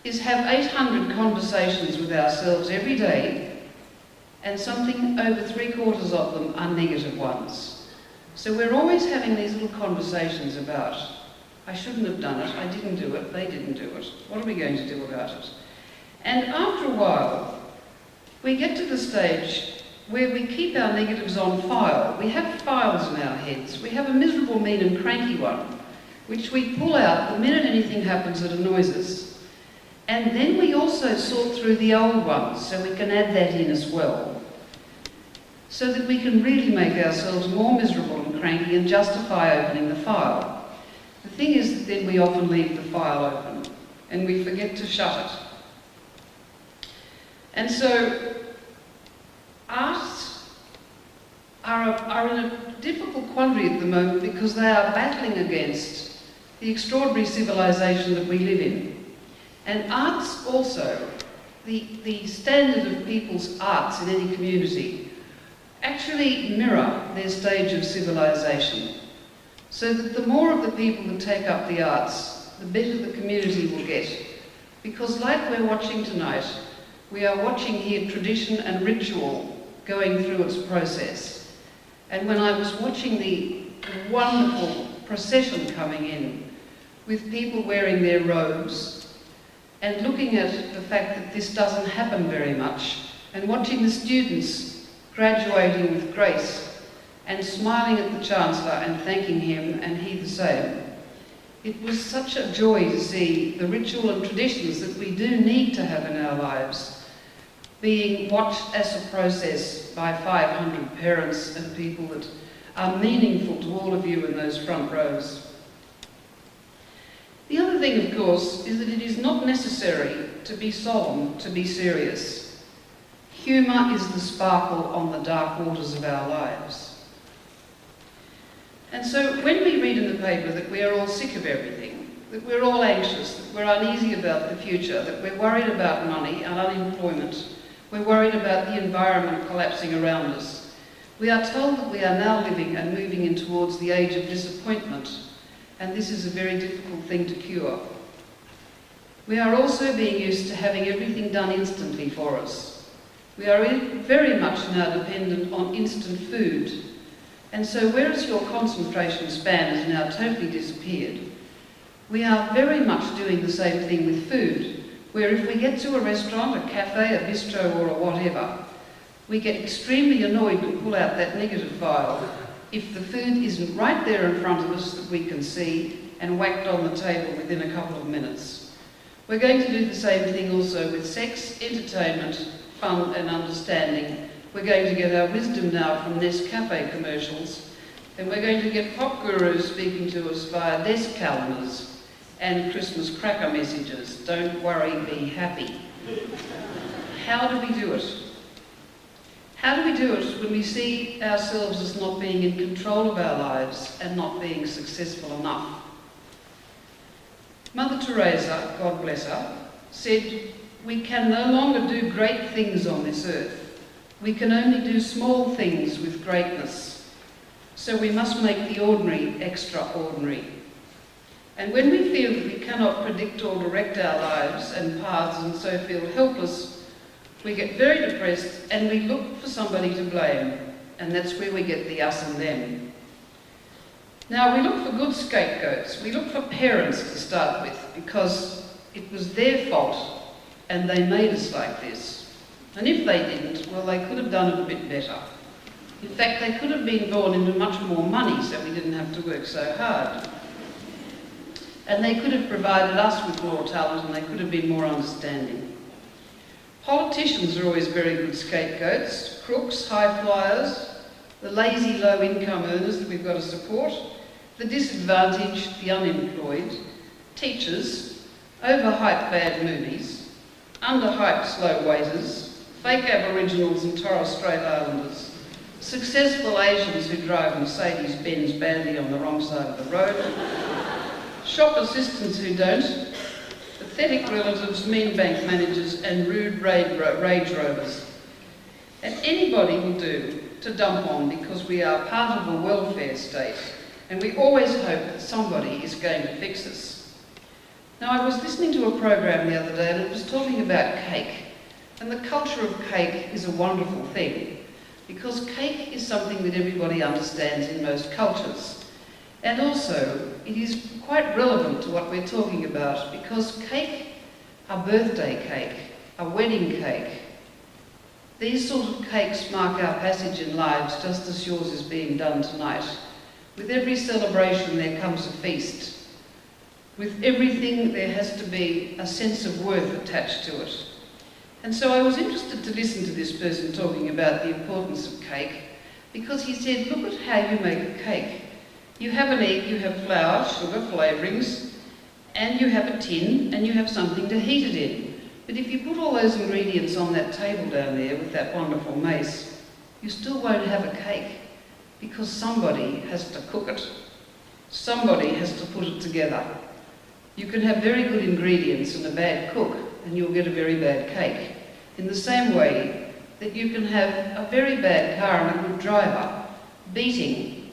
is have 800 conversations with ourselves every day, and something over 3/4 of them are negative ones. So we're always having these little conversations about, I shouldn't have done it, I didn't do it, they didn't do it. What are we going to do about it? And after a while, we get to the stage where we keep our negatives on file. We have files in our heads. We have a miserable, mean and cranky one, which we pull out the minute anything happens that annoys us. And then we also sort through the old ones, so we can add that in as well, so that we can really make ourselves more miserable and cranky and justify opening the file. The thing is that then we often leave the file open, and we forget to shut it. And so artists are in a difficult quandary at the moment because they are battling against the extraordinary civilization that we live in. And arts also, the standard of people's arts in any community, actually mirror their stage of civilization. So that the more of the people that take up the arts, the better the community will get. Because like we're watching tonight, we are watching here tradition and ritual going through its process. And when I was watching the wonderful procession coming in, with people wearing their robes, and looking at the fact that this doesn't happen very much, and watching the students graduating with grace, and smiling at the Chancellor and thanking him, and he the same. It was such a joy to see the ritual and traditions that we do need to have in our lives being watched as a process by 500 parents and people that are meaningful to all of you in those front rows. The other thing, of course, is that it is not necessary to be solemn to be serious. Humour is the sparkle on the dark waters of our lives. And so when we read in the paper that we are all sick of everything, that we're all anxious, that we're uneasy about the future, that we're worried about money and unemployment, we're worried about the environment collapsing around us, we are told that we are now living and moving in towards the age of disappointment, and this is a very difficult thing to cure. We are also being used to having everything done instantly for us. We are very much now dependent on instant food. And so whereas your concentration span has now totally disappeared, we are very much doing the same thing with food, where if we get to a restaurant, a cafe, a bistro or a whatever, we get extremely annoyed and pull out that negative file if the food isn't right there in front of us that we can see and whacked on the table within a couple of minutes. We're going to do the same thing also with sex, entertainment, fun and understanding. We're going to get our wisdom now from Nescafe commercials, and we're going to get pop gurus speaking to us via desk calendars and Christmas cracker messages. Don't worry, be happy. How do we do it? How do we do it when we see ourselves as not being in control of our lives and not being successful enough? Mother Teresa, God bless her, said, "We can no longer do great things on this earth. We can only do small things with greatness. So we must make the ordinary extraordinary." And when we feel that we cannot predict or direct our lives and paths and so feel helpless, we get very depressed and we look for somebody to blame. And that's where we get the us and them. Now, we look for good scapegoats. We look for parents to start with, because it was their fault and they made us like this. And if they didn't, well, they could have done it a bit better. In fact, they could have been born into much more money so we didn't have to work so hard. And they could have provided us with more talent, and they could have been more understanding. Politicians are always very good scapegoats. Crooks, high flyers, the lazy low-income earners that we've got to support, the disadvantaged, the unemployed, teachers, overhyped bad movies, underhyped slow waiters, fake Aboriginals and Torres Strait Islanders, successful Asians who drive Mercedes-Benz badly on the wrong side of the road, shop assistants who don't, pathetic relatives, mean bank managers and rude rage rovers. And anybody will do to dump on, because we are part of a welfare state and we always hope that somebody is going to fix us. Now, I was listening to a program the other day and it was talking about cake. And the culture of cake is a wonderful thing, because cake is something that everybody understands in most cultures. And also, it is quite relevant to what we're talking about, because cake, a birthday cake, a wedding cake, these sort of cakes mark our passage in lives, just as yours is being done tonight. With every celebration there comes a feast. With everything there has to be a sense of worth attached to it. And so I was interested to listen to this person talking about the importance of cake, because he said, look at how you make a cake. You have an egg, you have flour, sugar, flavourings, and you have a tin, and you have something to heat it in. But if you put all those ingredients on that table down there with that wonderful mace, you still won't have a cake, because somebody has to cook it. Somebody has to put it together. You can have very good ingredients and a bad cook, and you'll get a very bad cake. In the same way that you can have a very bad car and a good driver beating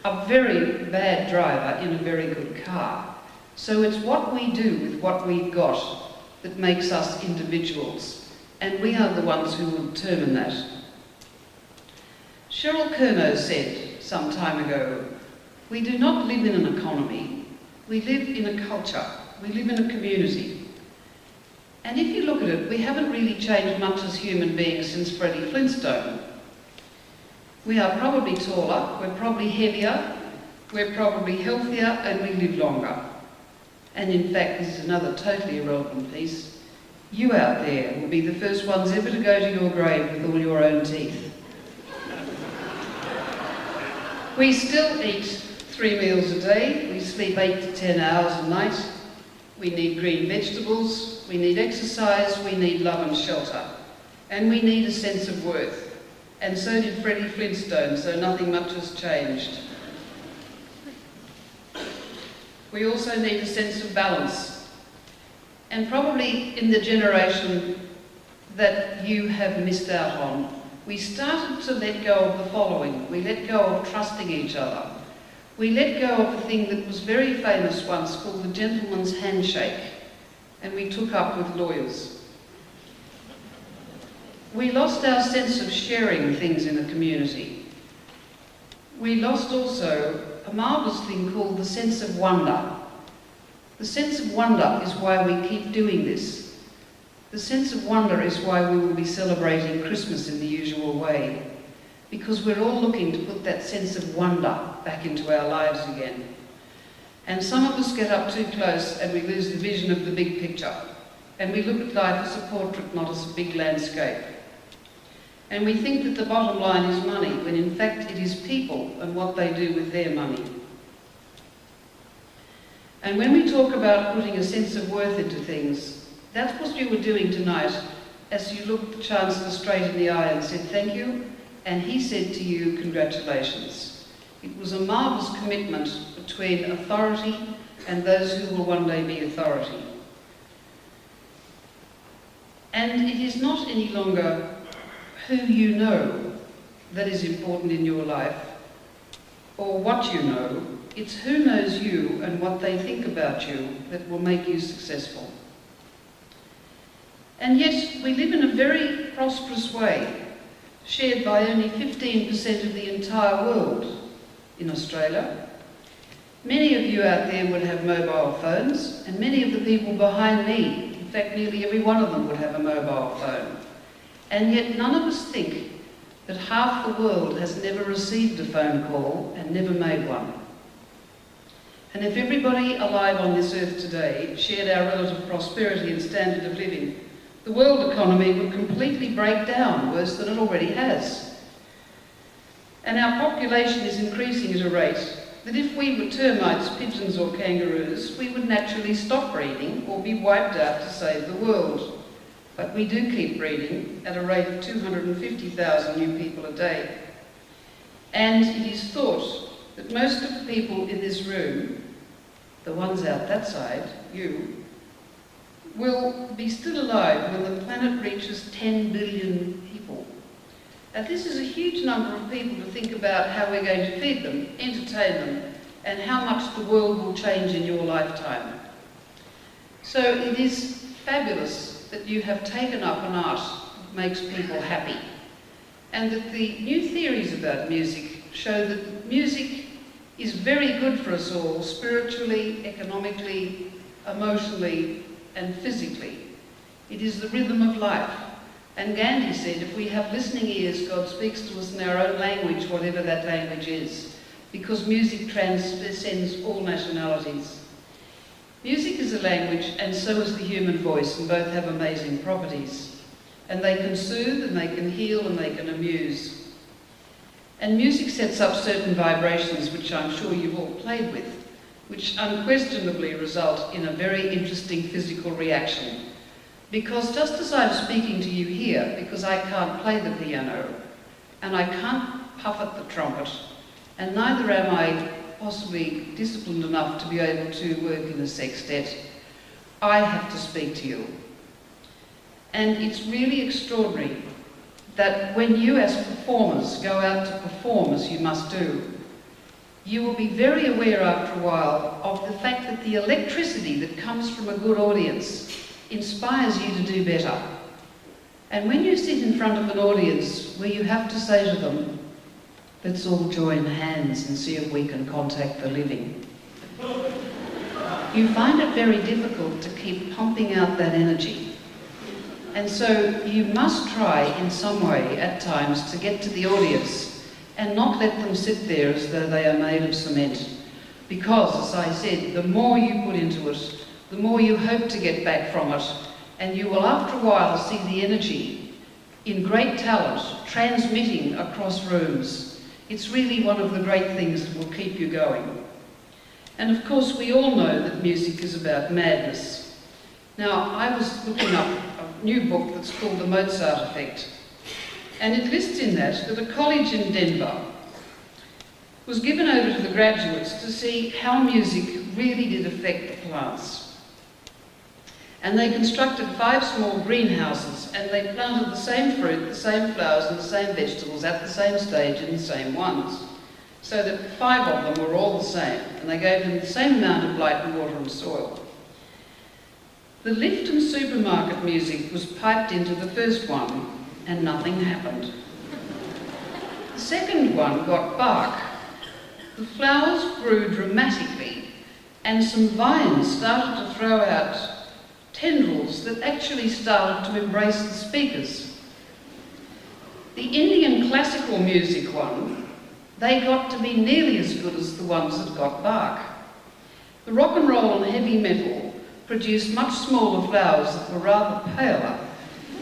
a very bad driver in a very good car. So it's what we do with what we've got that makes us individuals, and we are the ones who will determine that. Cheryl Kernow said some time ago, we do not live in an economy, we live in a culture, we live in a community. And if you look at it, we haven't really changed much as human beings since Freddie Flintstone. We are probably taller, we're probably heavier, we're probably healthier, and we live longer. And in fact, this is another totally irrelevant piece. You out there will be the first ones ever to go to your grave with all your own teeth. We still eat 3 meals a day, we sleep 8 to 10 hours a night, we need green vegetables, we need exercise, we need love and shelter, and we need a sense of worth. And so did Freddie Flintstone, so nothing much has changed. We also need a sense of balance. And probably in the generation that you have missed out on, we started to let go of the following. We let go of trusting each other. We let go of the thing that was very famous once called the gentleman's handshake, and we took up with lawyers. We lost our sense of sharing things in a community. We lost also a marvellous thing called the sense of wonder. The sense of wonder is why we keep doing this. The sense of wonder is why we will be celebrating Christmas in the usual way, because we're all looking to put that sense of wonder back into our lives again. And some of us get up too close and we lose the vision of the big picture, and we look at life as a portrait, not as a big landscape. And we think that the bottom line is money, when in fact it is people and what they do with their money. And when we talk about putting a sense of worth into things, that's what you were doing tonight as you looked the Chancellor straight in the eye and said thank you, and he said to you, congratulations. It was a marvellous commitment between authority and those who will one day be authority. And it is not any longer who you know that is important in your life, or what you know. It's who knows you and what they think about you that will make you successful. And yet we live in a very prosperous way, shared by only 15% of the entire world in Australia. Many of you out there would have mobile phones, and many of the people behind me, in fact nearly every one of them would have a mobile phone. And yet none of us think that half the world has never received a phone call and never made one. And if everybody alive on this earth today shared our relative prosperity and standard of living, the world economy would completely break down, worse than it already has. And our population is increasing at a rate that if we were termites, pigeons or kangaroos, we would naturally stop breeding or be wiped out to save the world. But we do keep breeding at a rate of 250,000 new people a day. And it is thought that most of the people in this room, the ones out that side, you, will be still alive when the planet reaches 10 billion people. Now this is a huge number of people to think about how we're going to feed them, entertain them, and how much the world will change in your lifetime. So it is fabulous that you have taken up an art that makes people happy, and that the new theories about music show that music is very good for us all, spiritually, economically, emotionally, and physically. It is the rhythm of life. And Gandhi said, if we have listening ears, God speaks to us in our own language, whatever that language is, because music transcends all nationalities. Music is a language, and so is the human voice, and both have amazing properties. And they can soothe, and they can heal, and they can amuse. And music sets up certain vibrations, which I'm sure you've all played with, which unquestionably result in a very interesting physical reaction. Because just as I'm speaking to you here, because I can't play the piano, and I can't puff at the trumpet, and neither am I possibly disciplined enough to be able to work in a sextet, I have to speak to you. And it's really extraordinary that when you as performers go out to perform, as you must do, you will be very aware after a while of the fact that the electricity that comes from a good audience inspires you to do better. And when you sit in front of an audience where you have to say to them, let's all join hands and see if we can contact the living, you find it very difficult to keep pumping out that energy. And so you must try in some way at times to get to the audience and not let them sit there as though they are made of cement. Because, as I said, the more you put into it, the more you hope to get back from it, and you will after a while see the energy in great talent transmitting across rooms. It's really one of the great things that will keep you going. And of course we all know that music is about madness. Now, I was looking up a new book that's called The Mozart Effect, and it lists in that a college in Denver was given over to the graduates to see how music really did affect the plants. And they constructed 5 small greenhouses, and they planted the same fruit, the same flowers and the same vegetables at the same stage in the same ones, so that 5 of them were all the same, and they gave them the same amount of light and water and soil. The Lifton supermarket music was piped into the first one, and nothing happened. The second one got bark. The flowers grew dramatically, and some vines started to throw out tendrils that actually started to embrace the speakers. The Indian classical music one, they got to be nearly as good as the ones that got bark. The rock and roll and heavy metal produced much smaller flowers that were rather paler,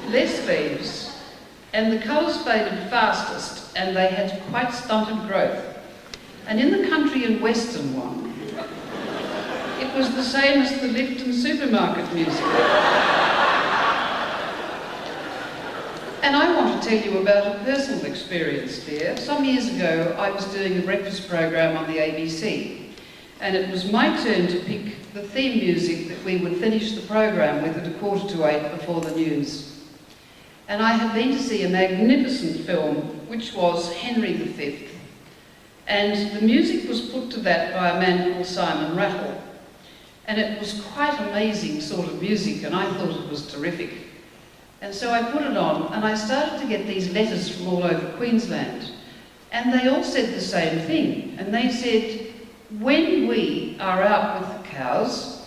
less leaves, and the colours faded fastest, and they had quite stunted growth. And in the country and western one, it was the same as the Lifton supermarket music. And I want to tell you about a personal experience here. Some years ago, I was doing a breakfast program on the ABC, and it was my turn to pick the theme music that we would finish the program with at 7:45 before the news. And I had been to see a magnificent film, which was Henry V, and the music was put to that by a man called Simon Rattle. And it was quite amazing sort of music, and I thought it was terrific. And so I put it on, and I started to get these letters from all over Queensland. And they all said the same thing. And they said, when we are out with the cows,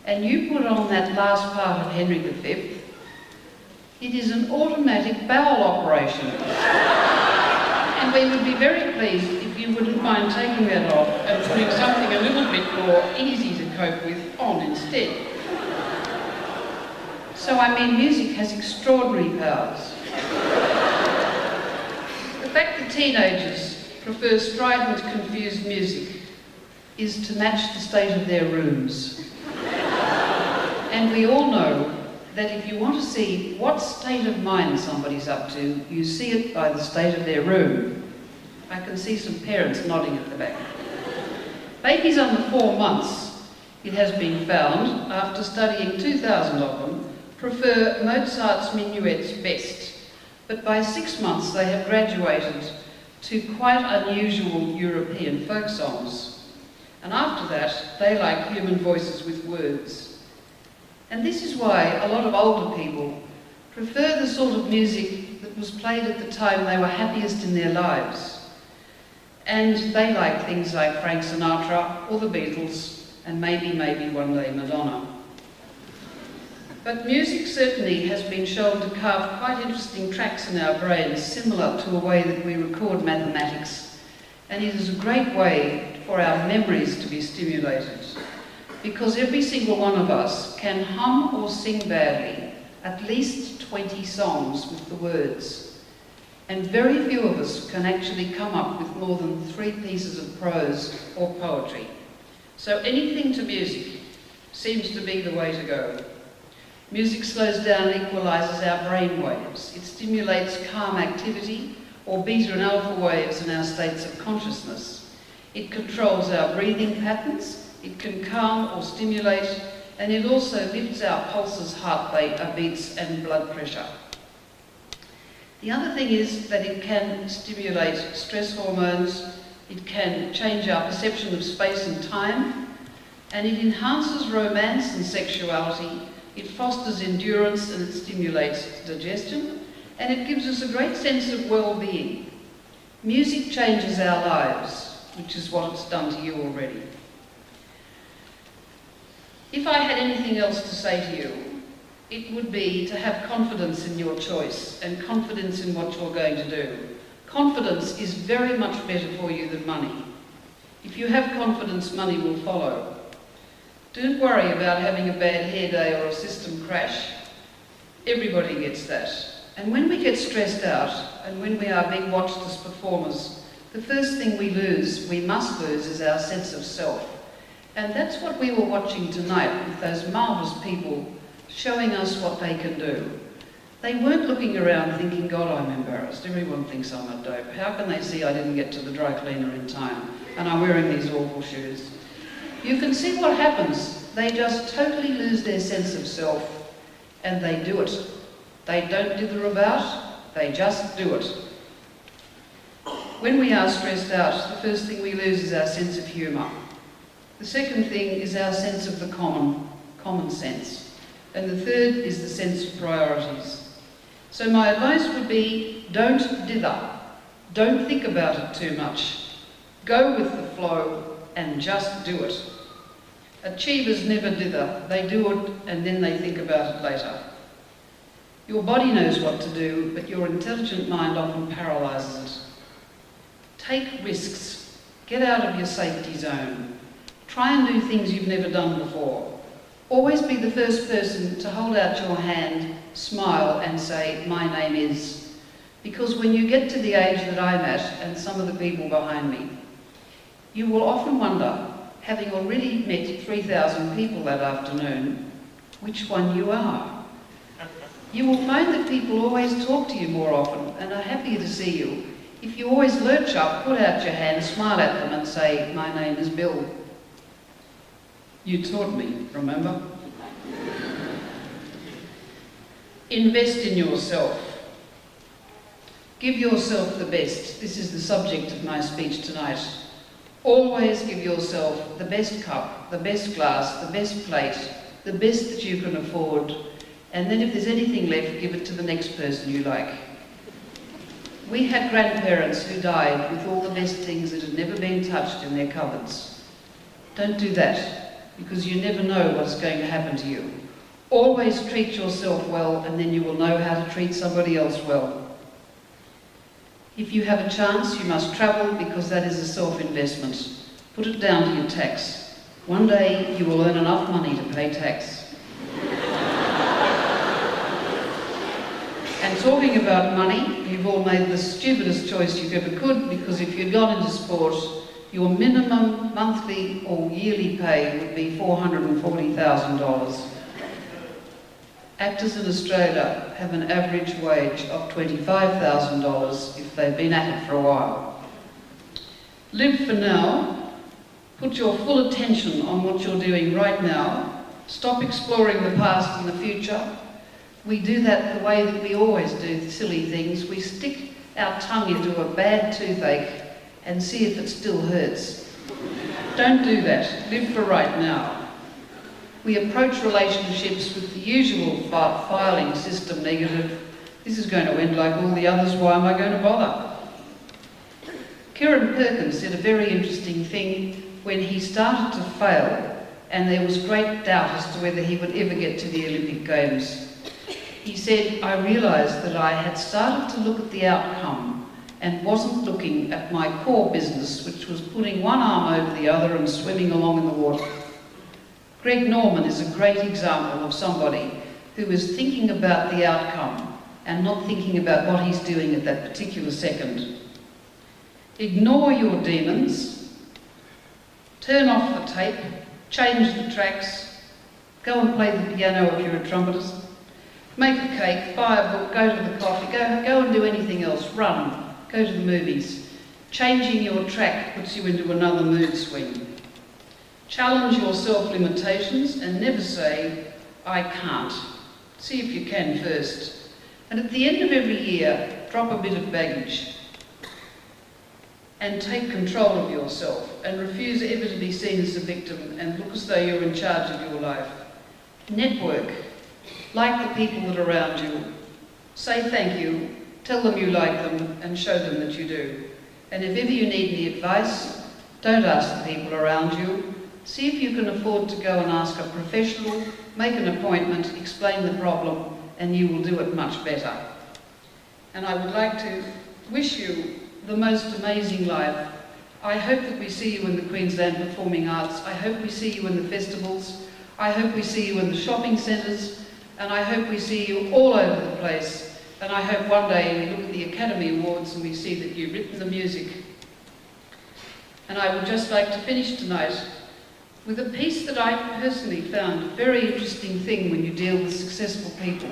and you put on that last part of Henry V, it is an automatic bowel operation. And we would be very pleased if you wouldn't mind taking that off and putting something a little bit more easy to cope with on instead. So, I mean, music has extraordinary powers. The fact that teenagers prefer strident, confused music is to match the state of their rooms. And we all know that if you want to see what state of mind somebody's up to, you see it by the state of their room. I can see some parents nodding at the back. Babies under 4 months, it has been found, after studying 2,000 of them, prefer Mozart's minuets best. But by 6 months they have graduated to quite unusual European folk songs. And after that, they like human voices with words. And this is why a lot of older people prefer the sort of music that was played at the time they were happiest in their lives. And they like things like Frank Sinatra or the Beatles, and maybe one day Madonna. But music certainly has been shown to carve quite interesting tracks in our brains, similar to a way that we record mathematics. And it is a great way for our memories to be stimulated, because every single one of us can hum or sing badly at least 20 songs with the words. And very few of us can actually come up with more than 3 pieces of prose or poetry. So anything to music seems to be the way to go. Music slows down and equalises our brain waves. It stimulates calm activity or beta and alpha waves in our states of consciousness. It controls our breathing patterns. It can calm or stimulate, and it also lifts our pulses, heart beats and blood pressure. The other thing is that it can stimulate stress hormones, it can change our perception of space and time, and it enhances romance and sexuality, it fosters endurance and it stimulates digestion, and it gives us a great sense of well-being. Music changes our lives, which is what it's done to you already. If I had anything else to say to you, it would be to have confidence in your choice and confidence in what you're going to do. Confidence is very much better for you than money. If you have confidence, money will follow. Don't worry about having a bad hair day or a system crash. Everybody gets that. And when we get stressed out and when we are being watched as performers, the first thing we must lose, is our sense of self. And that's what we were watching tonight with those marvellous people showing us what they can do. They weren't looking around thinking, God, I'm embarrassed. Everyone thinks I'm a dope. How can they see I didn't get to the dry cleaner in time and I'm wearing these awful shoes? You can see what happens. They just totally lose their sense of self and they do it. They don't dither about, they just do it. When we are stressed out, the first thing we lose is our sense of humour. The second thing is our sense of the common sense. And the third is the sense of priorities. So my advice would be, don't dither. Don't think about it too much. Go with the flow and just do it. Achievers never dither. They do it and then they think about it later. Your body knows what to do, but your intelligent mind often paralyses it. Take risks. Get out of your safety zone. Try and do things you've never done before. Always be the first person to hold out your hand, smile and say, my name is. Because when you get to the age that I'm at, and some of the people behind me, you will often wonder, having already met 3,000 people that afternoon, which one you are. You will find that people always talk to you more often and are happier to see you. If you always lurch up, put out your hand, smile at them and say, my name is Bill. You taught me, remember? Invest in yourself. Give yourself the best. This is the subject of my speech tonight. Always give yourself the best cup, the best glass, the best plate, the best that you can afford, and then if there's anything left, give it to the next person you like. We had grandparents who died with all the best things that had never been touched in their cupboards. Don't do that, because you never know what's going to happen to you. Always treat yourself well, and then you will know how to treat somebody else well. If you have a chance, you must travel, because that is a self-investment. Put it down to your tax. One day you will earn enough money to pay tax. And talking about money, you've all made the stupidest choice you ever could, because if you'd gone into sport, your minimum monthly or yearly pay would be $440,000. Actors in Australia have an average wage of $25,000 if they've been at it for a while. Live for now. Put your full attention on what you're doing right now. Stop exploring the past and the future. We do that the way that we always do silly things. We stick our tongue into a bad toothache and see if it still hurts. Don't do that. Live for right now. We approach relationships with the usual filing system negative. This is going to end like all the others, why am I going to bother? Kieran Perkins said a very interesting thing when he started to fail and there was great doubt as to whether he would ever get to the Olympic Games. He said, I realised that I had started to look at the outcome and wasn't looking at my core business, which was putting one arm over the other and swimming along in the water. Greg Norman is a great example of somebody who is thinking about the outcome and not thinking about what he's doing at that particular second. Ignore your demons, turn off the tape, change the tracks, go and play the piano if you're a trumpetist, make a cake, buy a book, go to the coffee, go and do anything else, run, go to the movies. Changing your track puts you into another mood swing. Challenge your self-limitations and never say, I can't. See if you can first. And at the end of every year, drop a bit of baggage and take control of yourself and refuse ever to be seen as a victim and look as though you're in charge of your life. Network. Like the people that are around you. Say thank you, tell them you like them and show them that you do. And if ever you need any advice, don't ask the people around you. see if you can afford to go and ask a professional, make an appointment, explain the problem, and you will do it much better. And I would like to wish you the most amazing life. I hope that we see you in the Queensland Performing Arts. I hope we see you in the festivals. I hope we see you in the shopping centres. And I hope we see you all over the place. And I hope one day we look at the Academy Awards and we see that you've written the music. And I would just like to finish tonight with a piece that I personally found a very interesting thing when you deal with successful people,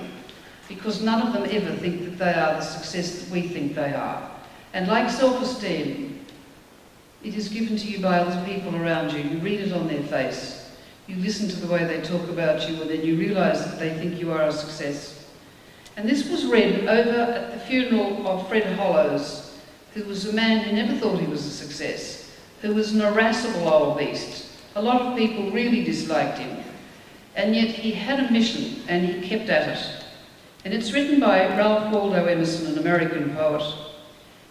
because none of them ever think that they are the success that we think they are. And like self-esteem, it is given to you by other people around you. You read it on their face. You listen to the way they talk about you, and then you realise that they think you are a success. And this was read over at the funeral of Fred Hollows, who was a man who never thought he was a success, who was an irascible old beast. A lot of people really disliked him, and yet he had a mission and he kept at it. And it's written by Ralph Waldo Emerson, an American poet.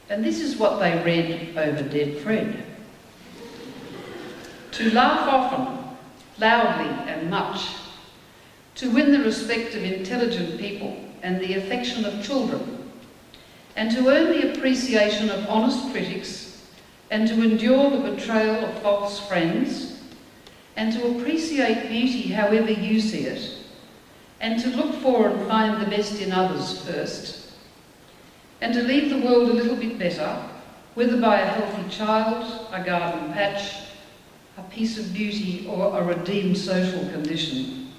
And this is what they read over dead Fred. To laugh often, loudly and much, to win the respect of intelligent people and the affection of children, and to earn the appreciation of honest critics, and to endure the betrayal of false friends, and to appreciate beauty however you see it, and to look for and find the best in others first, and to leave the world a little bit better, whether by a healthy child, a garden patch, a piece of beauty, or a redeemed social condition,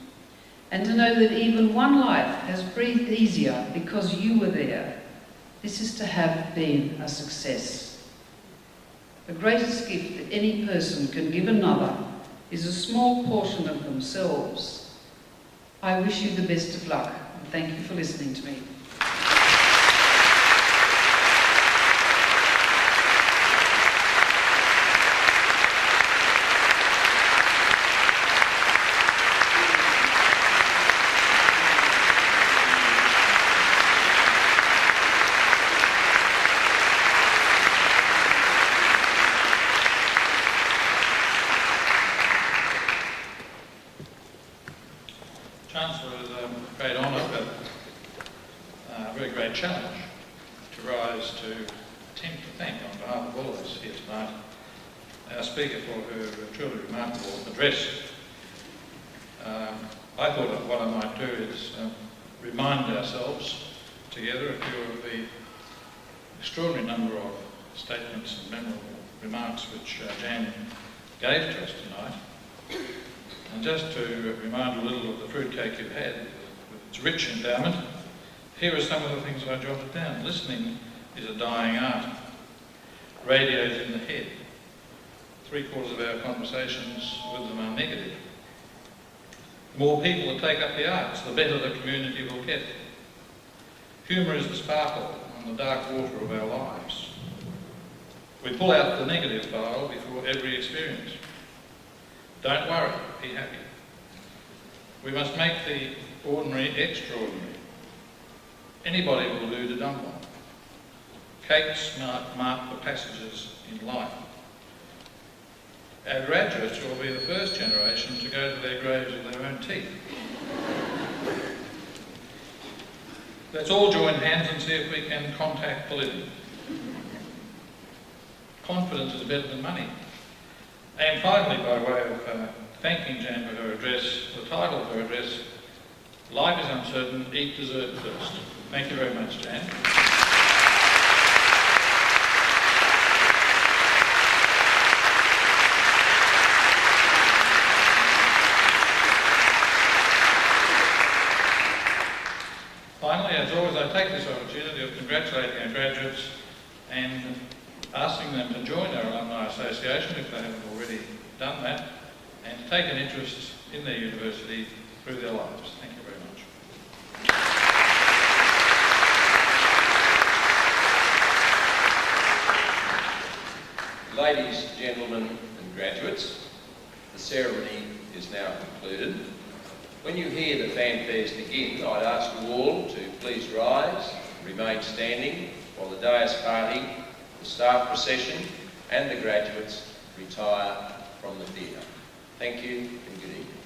and to know that even one life has breathed easier because you were there. This is to have been a success. The greatest gift that any person can give another is a small portion of themselves. I wish you the best of luck, and thank you for listening to me. Chancellor, it is a great honour, but a very great challenge to rise to attempt to thank on behalf of all of us here tonight our speaker for her truly remarkable address. I thought that what I might do is remind ourselves together a few of the extraordinary number of statements and memorable remarks which Jan gave to us tonight. And just to remind a little of the fruitcake you've had with its rich endowment, here are some of the things I jotted down. Listening is a dying art. Radio's in the head. 3/4 of our conversations with them are negative. The more people that take up the arts, the better the community will get. Humour is the sparkle on the dark water of our lives. We pull out the negative file before every experience. Don't worry, be happy. We must make the ordinary extraordinary. Anybody will do the dumb one. Cakes mark the passages in life. Our graduates will be the first generation to go to their graves with their own teeth. Let's all join hands and see if we can contact the living. Confidence is better than money. And finally, by way of thanking Jan for her address, the title of her address, Life is Uncertain, Eat Dessert First. Thank you very much, Jan. Finally, as always, I take this opportunity of congratulating our graduates and asking them to join our Alumni Association if they haven't already done that, and to take an interest in their university through their lives. Thank you very much. Ladies, gentlemen and graduates, the ceremony is now concluded. When you hear the fanfares begin, I'd ask you all to please rise, remain standing while the dais party, the staff procession and the graduates retire from the theatre. Thank you and good evening.